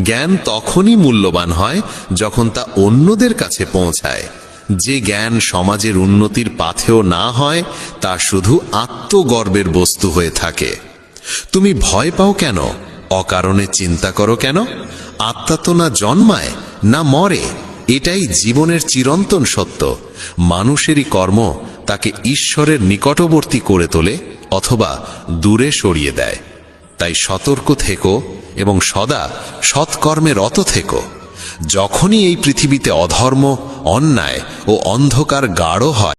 জ্ঞান তখনই মূল্যবান হয় যখন তা অন্যদের কাছে পৌঁছায়। যে জ্ঞান সমাজের উন্নতির পাথেও না হয় তা শুধু আত্মগর্বের বস্তু হয়ে থাকে। তুমি ভয় পাও কেন? অকারণে চিন্তা করো কেন? আত্মা তো না জন্মায় না মরে, এটাই জীবনের চিরন্তন সত্য। মানুষেরই কর্ম তাকে ঈশ্বরের নিকটবর্তী করে তোলে অথবা দূরে সরিয়ে দেয়। তাই সতর্ক থেকো এবং সদা সৎকর্মে রত থেকো। যখনই এই পৃথিবীতে অধর্ম, অন্যায় ও অন্ধকার গাঢ় হয়